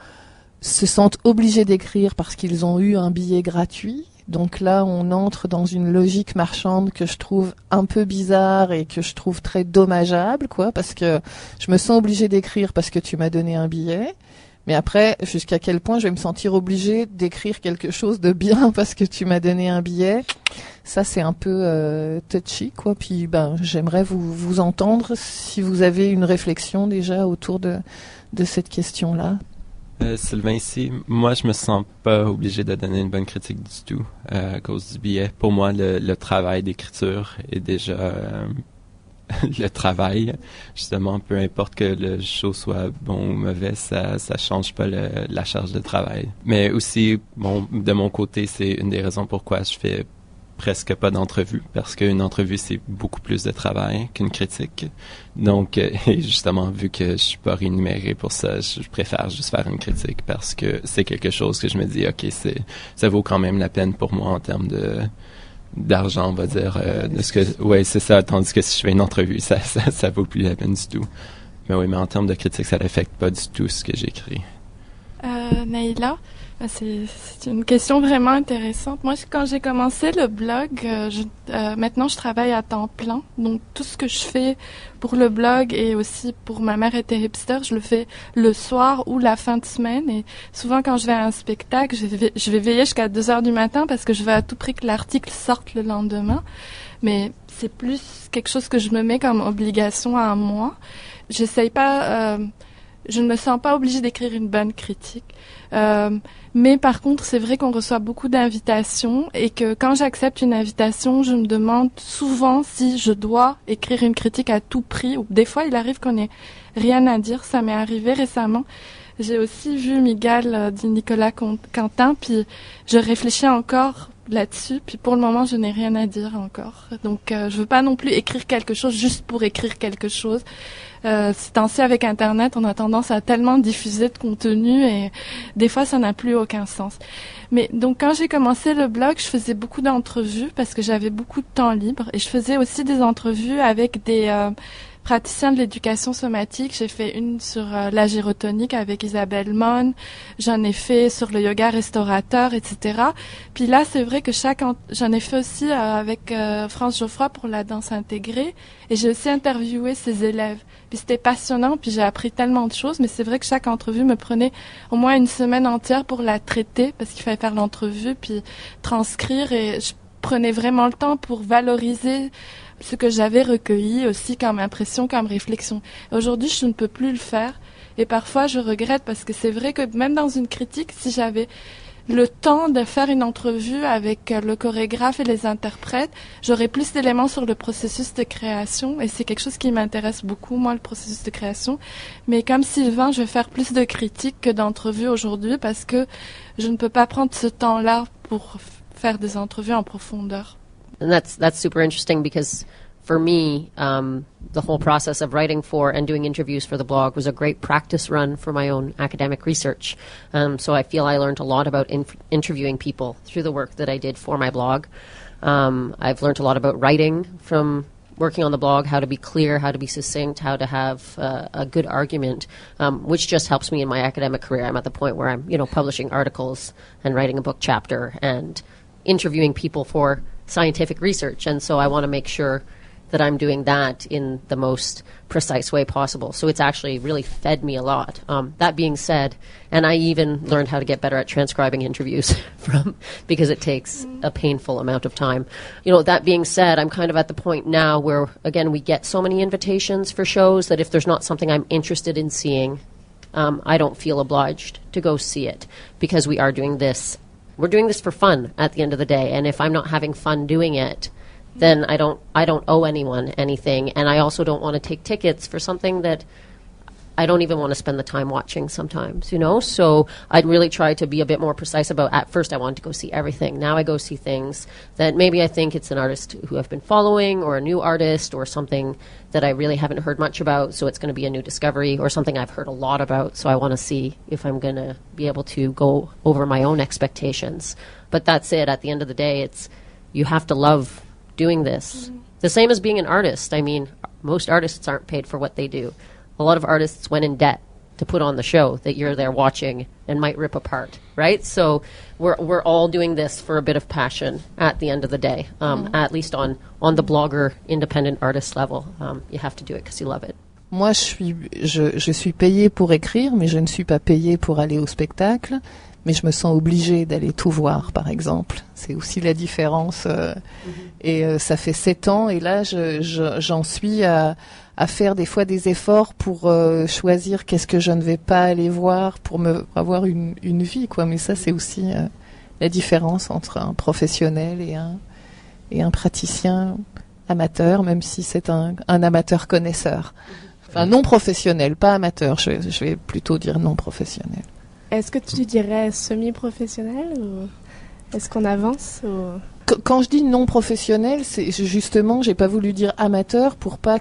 se sentent obligés d'écrire parce qu'ils ont eu un billet gratuit. Donc là, on entre dans une logique marchande que je trouve un peu bizarre et que je trouve très dommageable, parce que je me sens obligée d'écrire parce que tu m'as donné un billet. Mais après, jusqu'à quel point je vais me sentir obligée d'écrire quelque chose de bien parce que tu m'as donné un billet, ça c'est un peu touchy, Puis j'aimerais vous entendre si vous avez une réflexion déjà autour de cette question-là. Sylvain ici, moi je me sens pas obligé de donner une bonne critique du tout à cause du billet. Pour moi, le travail d'écriture est déjà le travail. Justement, peu importe que le show soit bon ou mauvais, ça change pas la charge de travail. Mais aussi, de mon côté, c'est une des raisons pourquoi je fais presque pas d'entrevue, parce qu'une entrevue, c'est beaucoup plus de travail qu'une critique. Donc, justement, vu que je suis pas rémunéré pour ça, je préfère juste faire une critique parce que c'est quelque chose que je me dis, OK, ça vaut quand même la peine pour moi en termes d'argent, on va dire, c'est ça, tandis que si je fais une entrevue, ça vaut plus la peine du tout. Mais oui, mais en termes de critique, ça n'affecte pas du tout ce que j'écris. Naïla. C'est une question vraiment intéressante. Moi, quand j'ai commencé le blog, maintenant je travaille à temps plein. Donc tout ce que je fais pour le blog et aussi pour Ma mère était hipster, je le fais le soir ou la fin de semaine. Et souvent quand je vais à un spectacle, je vais veiller jusqu'à 2h du matin parce que je veux à tout prix que l'article sorte le lendemain. Mais c'est plus quelque chose que je me mets comme obligation à moi. J'essaye pas... je ne me sens pas obligée d'écrire une bonne critique. Mais par contre, c'est vrai qu'on reçoit beaucoup d'invitations et que quand j'accepte une invitation, je me demande souvent si je dois écrire une critique à tout prix. Ou des fois, il arrive qu'on n'ait rien à dire. Ça m'est arrivé récemment. J'ai aussi vu Miguel dit Nicolas Quentin, puis je réfléchis encore là-dessus, puis pour le moment, je n'ai rien à dire encore. Donc, je veux pas non plus écrire quelque chose juste pour écrire quelque chose. Ces temps-ci, avec Internet, on a tendance à tellement diffuser de contenu et des fois, ça n'a plus aucun sens. Mais donc, quand j'ai commencé le blog, je faisais beaucoup d'entrevues parce que j'avais beaucoup de temps libre et je faisais aussi des entrevues avec des praticiens de l'éducation somatique. J'ai fait une sur la gyrotonique avec Isabelle Mon. J'en ai fait sur le yoga restaurateur, etc. Puis là, c'est vrai que j'en ai fait aussi avec France Geoffroy pour la danse intégrée. Et j'ai aussi interviewé ses élèves. Puis c'était passionnant, puis j'ai appris tellement de choses. Mais c'est vrai que chaque entrevue me prenait au moins une semaine entière pour la traiter, parce qu'il fallait faire l'entrevue, puis transcrire. Et je prenais vraiment le temps pour valoriser ce que j'avais recueilli aussi comme impression, comme réflexion. Aujourd'hui, je ne peux plus le faire. Et parfois, je regrette parce que c'est vrai que même dans une critique, si j'avais le temps de faire une entrevue avec le chorégraphe et les interprètes, j'aurais plus d'éléments sur le processus de création. Et c'est quelque chose qui m'intéresse beaucoup, moi, le processus de création. Mais comme Sylvain, je vais faire plus de critiques que d'entrevues aujourd'hui parce que je ne peux pas prendre ce temps-là pour faire des entrevues en profondeur. And that's super interesting because for me, the whole process of writing for and doing interviews for the blog was a great practice run for my own academic research. So I feel I learned a lot about interviewing people through the work that I did for my blog. I've learned a lot about writing from working on the blog, how to be clear, how to be succinct, how to have a good argument, which just helps me in my academic career. I'm at the point where I'm, publishing articles and writing a book chapter and interviewing people for scientific research, and so I want to make sure that I'm doing that in the most precise way possible. So it's actually really fed me a lot. That being said, and I even learned how to get better at transcribing interviews because it takes a painful amount of time. That being said, I'm kind of at the point now where, again, we get so many invitations for shows that if there's not something I'm interested in seeing, I don't feel obliged to go see it because we are doing this. We're doing this for fun at the end of the day, and if I'm not having fun doing it, then I don't owe anyone anything, and I also don't want to take tickets for something that I don't even want to spend the time watching sometimes, So I'd really try to be a bit more precise about, at first I wanted to go see everything. Now I go see things that maybe I think it's an artist who I've been following or a new artist or something that I really haven't heard much about, so it's going to be a new discovery, or something I've heard a lot about, so I want to see if I'm going to be able to go over my own expectations. But that's it. At the end of the day, you have to love doing this. The same as being an artist. I mean, most artists aren't paid for what they do. A lot of artists went in debt to put on the show that you're there watching and might rip apart, right? So we're all doing this for a bit of passion at the end of the day, at least on the blogger, independent artist level. You have to do it because you love it. Moi, je suis payée pour écrire, mais je ne suis pas payée pour aller au spectacle. Mais je me sens obligée d'aller tout voir, par exemple. C'est aussi la différence. Et ça fait 7 ans, et là, j'en suis à faire des fois des efforts pour choisir qu'est-ce que je ne vais pas aller voir pour avoir une vie, quoi. Mais ça, c'est aussi la différence entre un professionnel et un praticien amateur, même si c'est un amateur connaisseur. Enfin, non professionnel, pas amateur. Je vais plutôt dire non professionnel. Est-ce que tu dirais semi-professionnel ou est-ce qu'on avance ou... Quand je dis non professionnel, c'est justement, j'ai pas voulu dire amateur pour pas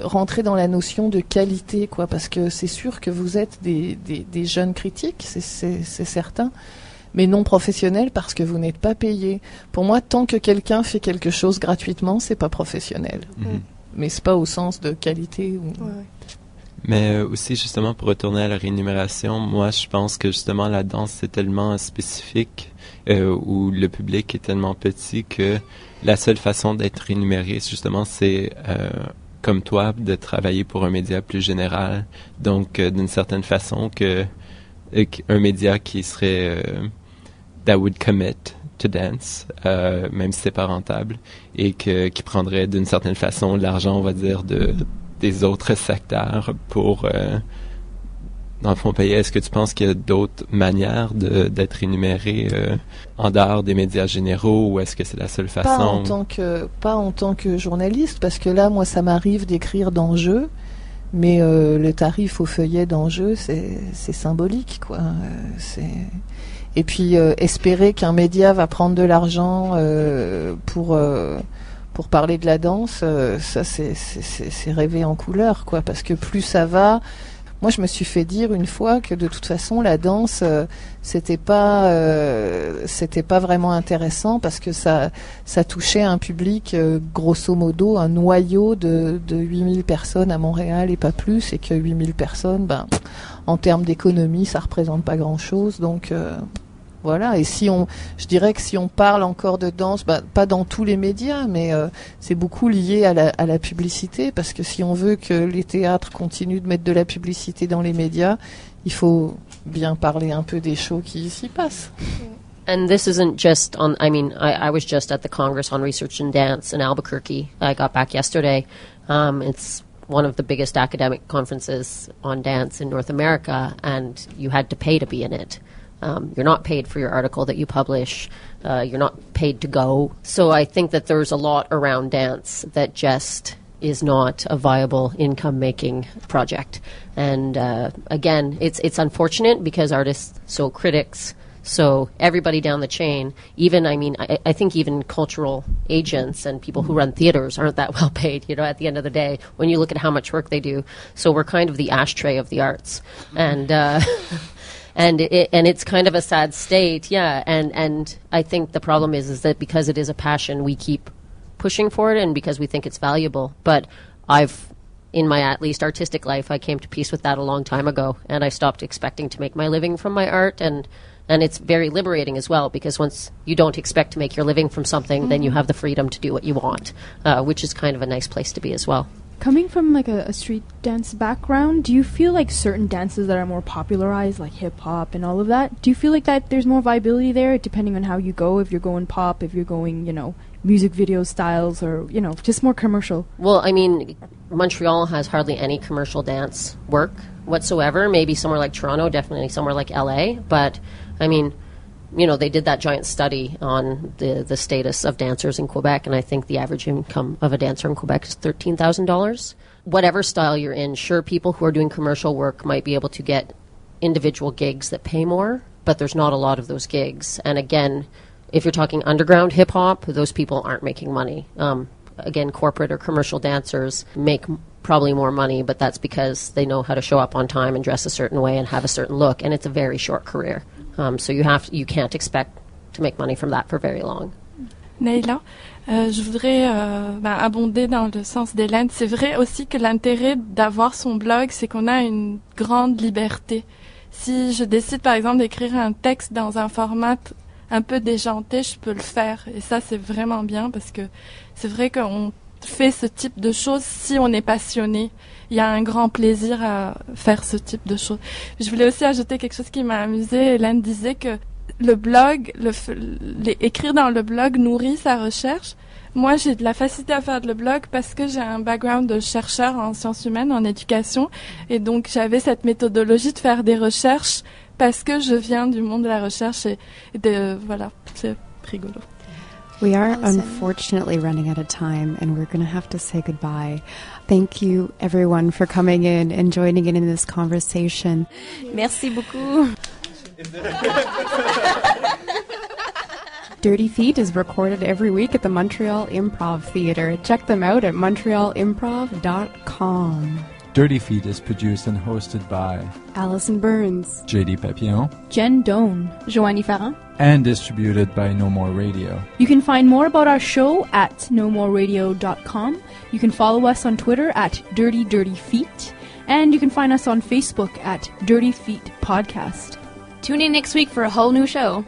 rentrer dans la notion de qualité, quoi, parce que c'est sûr que vous êtes des jeunes critiques, c'est certain, mais non professionnel parce que vous n'êtes pas payé. Pour moi, tant que quelqu'un fait quelque chose gratuitement, c'est pas professionnel. Mais c'est pas au sens de qualité ou... Mais aussi, justement, pour retourner à la rémunération, moi, je pense que justement, la danse, c'est tellement spécifique, où le public est tellement petit que la seule façon d'être rémunéré, justement, c'est, comme toi, de travailler pour un média plus général. Donc, d'une certaine façon, un média qui serait, that would commit to dance, même si c'est pas rentable, et qui prendrait d'une certaine façon l'argent, on va dire, des autres secteurs pour, dans le fond, payer. Est-ce que tu penses qu'il y a d'autres manières d'être rémunéré en dehors des médias généraux, ou est-ce que c'est la seule façon? Pas en tant que journaliste, parce que là, moi, ça m'arrive d'écrire d'Enjeu, mais le tarif au feuillet d'Enjeu, c'est symbolique, quoi. Et puis espérer qu'un média va prendre de l'argent pour parler de la danse, ça c'est rêver en couleur, quoi. Parce que plus ça va, moi je me suis fait dire une fois que de toute façon la danse c'était pas vraiment intéressant, parce que ça touchait un public grosso modo un noyau de 8000 personnes à Montréal et pas plus, et que 8000 personnes, en termes d'économie ça représente pas grand chose, donc voilà. Et je dirais que si on parle encore de danse, pas dans tous les médias, mais c'est beaucoup lié à la publicité, parce que si on veut que les théâtres continuent de mettre de la publicité dans les médias, il faut bien parler un peu des shows qui s'y passent. And this isn't just on, I was just at the Congress on Research in Dance in Albuquerque. I got back yesterday. It's one of the biggest academic conferences on dance in North America, and you had to pay to be in it. You're not paid for your article that you publish. You're not paid to go. So I think that there's a lot around dance that just is not a viable income-making project. And again, it's unfortunate because artists, so critics, so everybody down the chain, even, I think even cultural agents and people who run theaters aren't that well paid, at the end of the day, when you look at how much work they do. So we're kind of the ashtray of the arts. And and it's kind of a sad state, yeah. And I think the problem is that because it is a passion, we keep pushing for it, and because we think it's valuable. But in my at least artistic life, I came to peace with that a long time ago, and I stopped expecting to make my living from my art, and it's very liberating as well, because once you don't expect to make your living from something, then you have the freedom to do what you want, which is kind of a nice place to be as well. Coming from like a street dance background, do you feel like certain dances that are more popularized, like hip-hop and all of that, do you feel like that there's more viability there, depending on how you go, if you're going pop, if you're going, music video styles, or, just more commercial? Well, Montreal has hardly any commercial dance work whatsoever. Maybe somewhere like Toronto, definitely somewhere like LA, but, they did that giant study on the status of dancers in Quebec, and I think the average income of a dancer in Quebec is $13,000. Whatever style you're in, sure, people who are doing commercial work might be able to get individual gigs that pay more, but there's not a lot of those gigs. And again, if you're talking underground hip-hop, those people aren't making money. Again, corporate or commercial dancers make probably more money, but that's because they know how to show up on time and dress a certain way and have a certain look, and it's a very short career. So you can't expect to make money from that for very long. Nayla, je voudrais abonder dans le sens d'Hélène. C'est vrai aussi que l'intérêt d'avoir son blog, c'est qu'on a une grande liberté. Si je décide par exemple d'écrire un texte dans un format un peu déjanté, je peux le faire. Et ça, c'est vraiment bien, parce que c'est vrai qu'on fait ce type de choses si on est passionné. Il y a un grand plaisir à faire ce type de choses. Je voulais aussi ajouter quelque chose qui m'a amusée. Hélène disait que le blog, écrire dans le blog nourrit sa recherche. Moi, j'ai de la facilité à faire le blog parce que j'ai un background de chercheur en sciences humaines, en éducation. Et donc, j'avais cette méthodologie de faire des recherches parce que je viens du monde de la recherche voilà, c'est rigolo. We are unfortunately running out of time, and we're going to have to say goodbye. Thank you, everyone, for coming in and joining in this conversation. Merci beaucoup. Dirty Feet is recorded every week at the Montreal Improv Theatre. Check them out at montrealimprov.com. Dirty Feet is produced and hosted by Allison Burns, JD Papillon, Jen Doan, Joanie Farran, and distributed by No More Radio. You can find more about our show at nomoreradio.com. You can follow us on Twitter at Dirty Dirty Feet, And you can find us on Facebook at Dirty Feet Podcast. Tune in next week for a whole new show.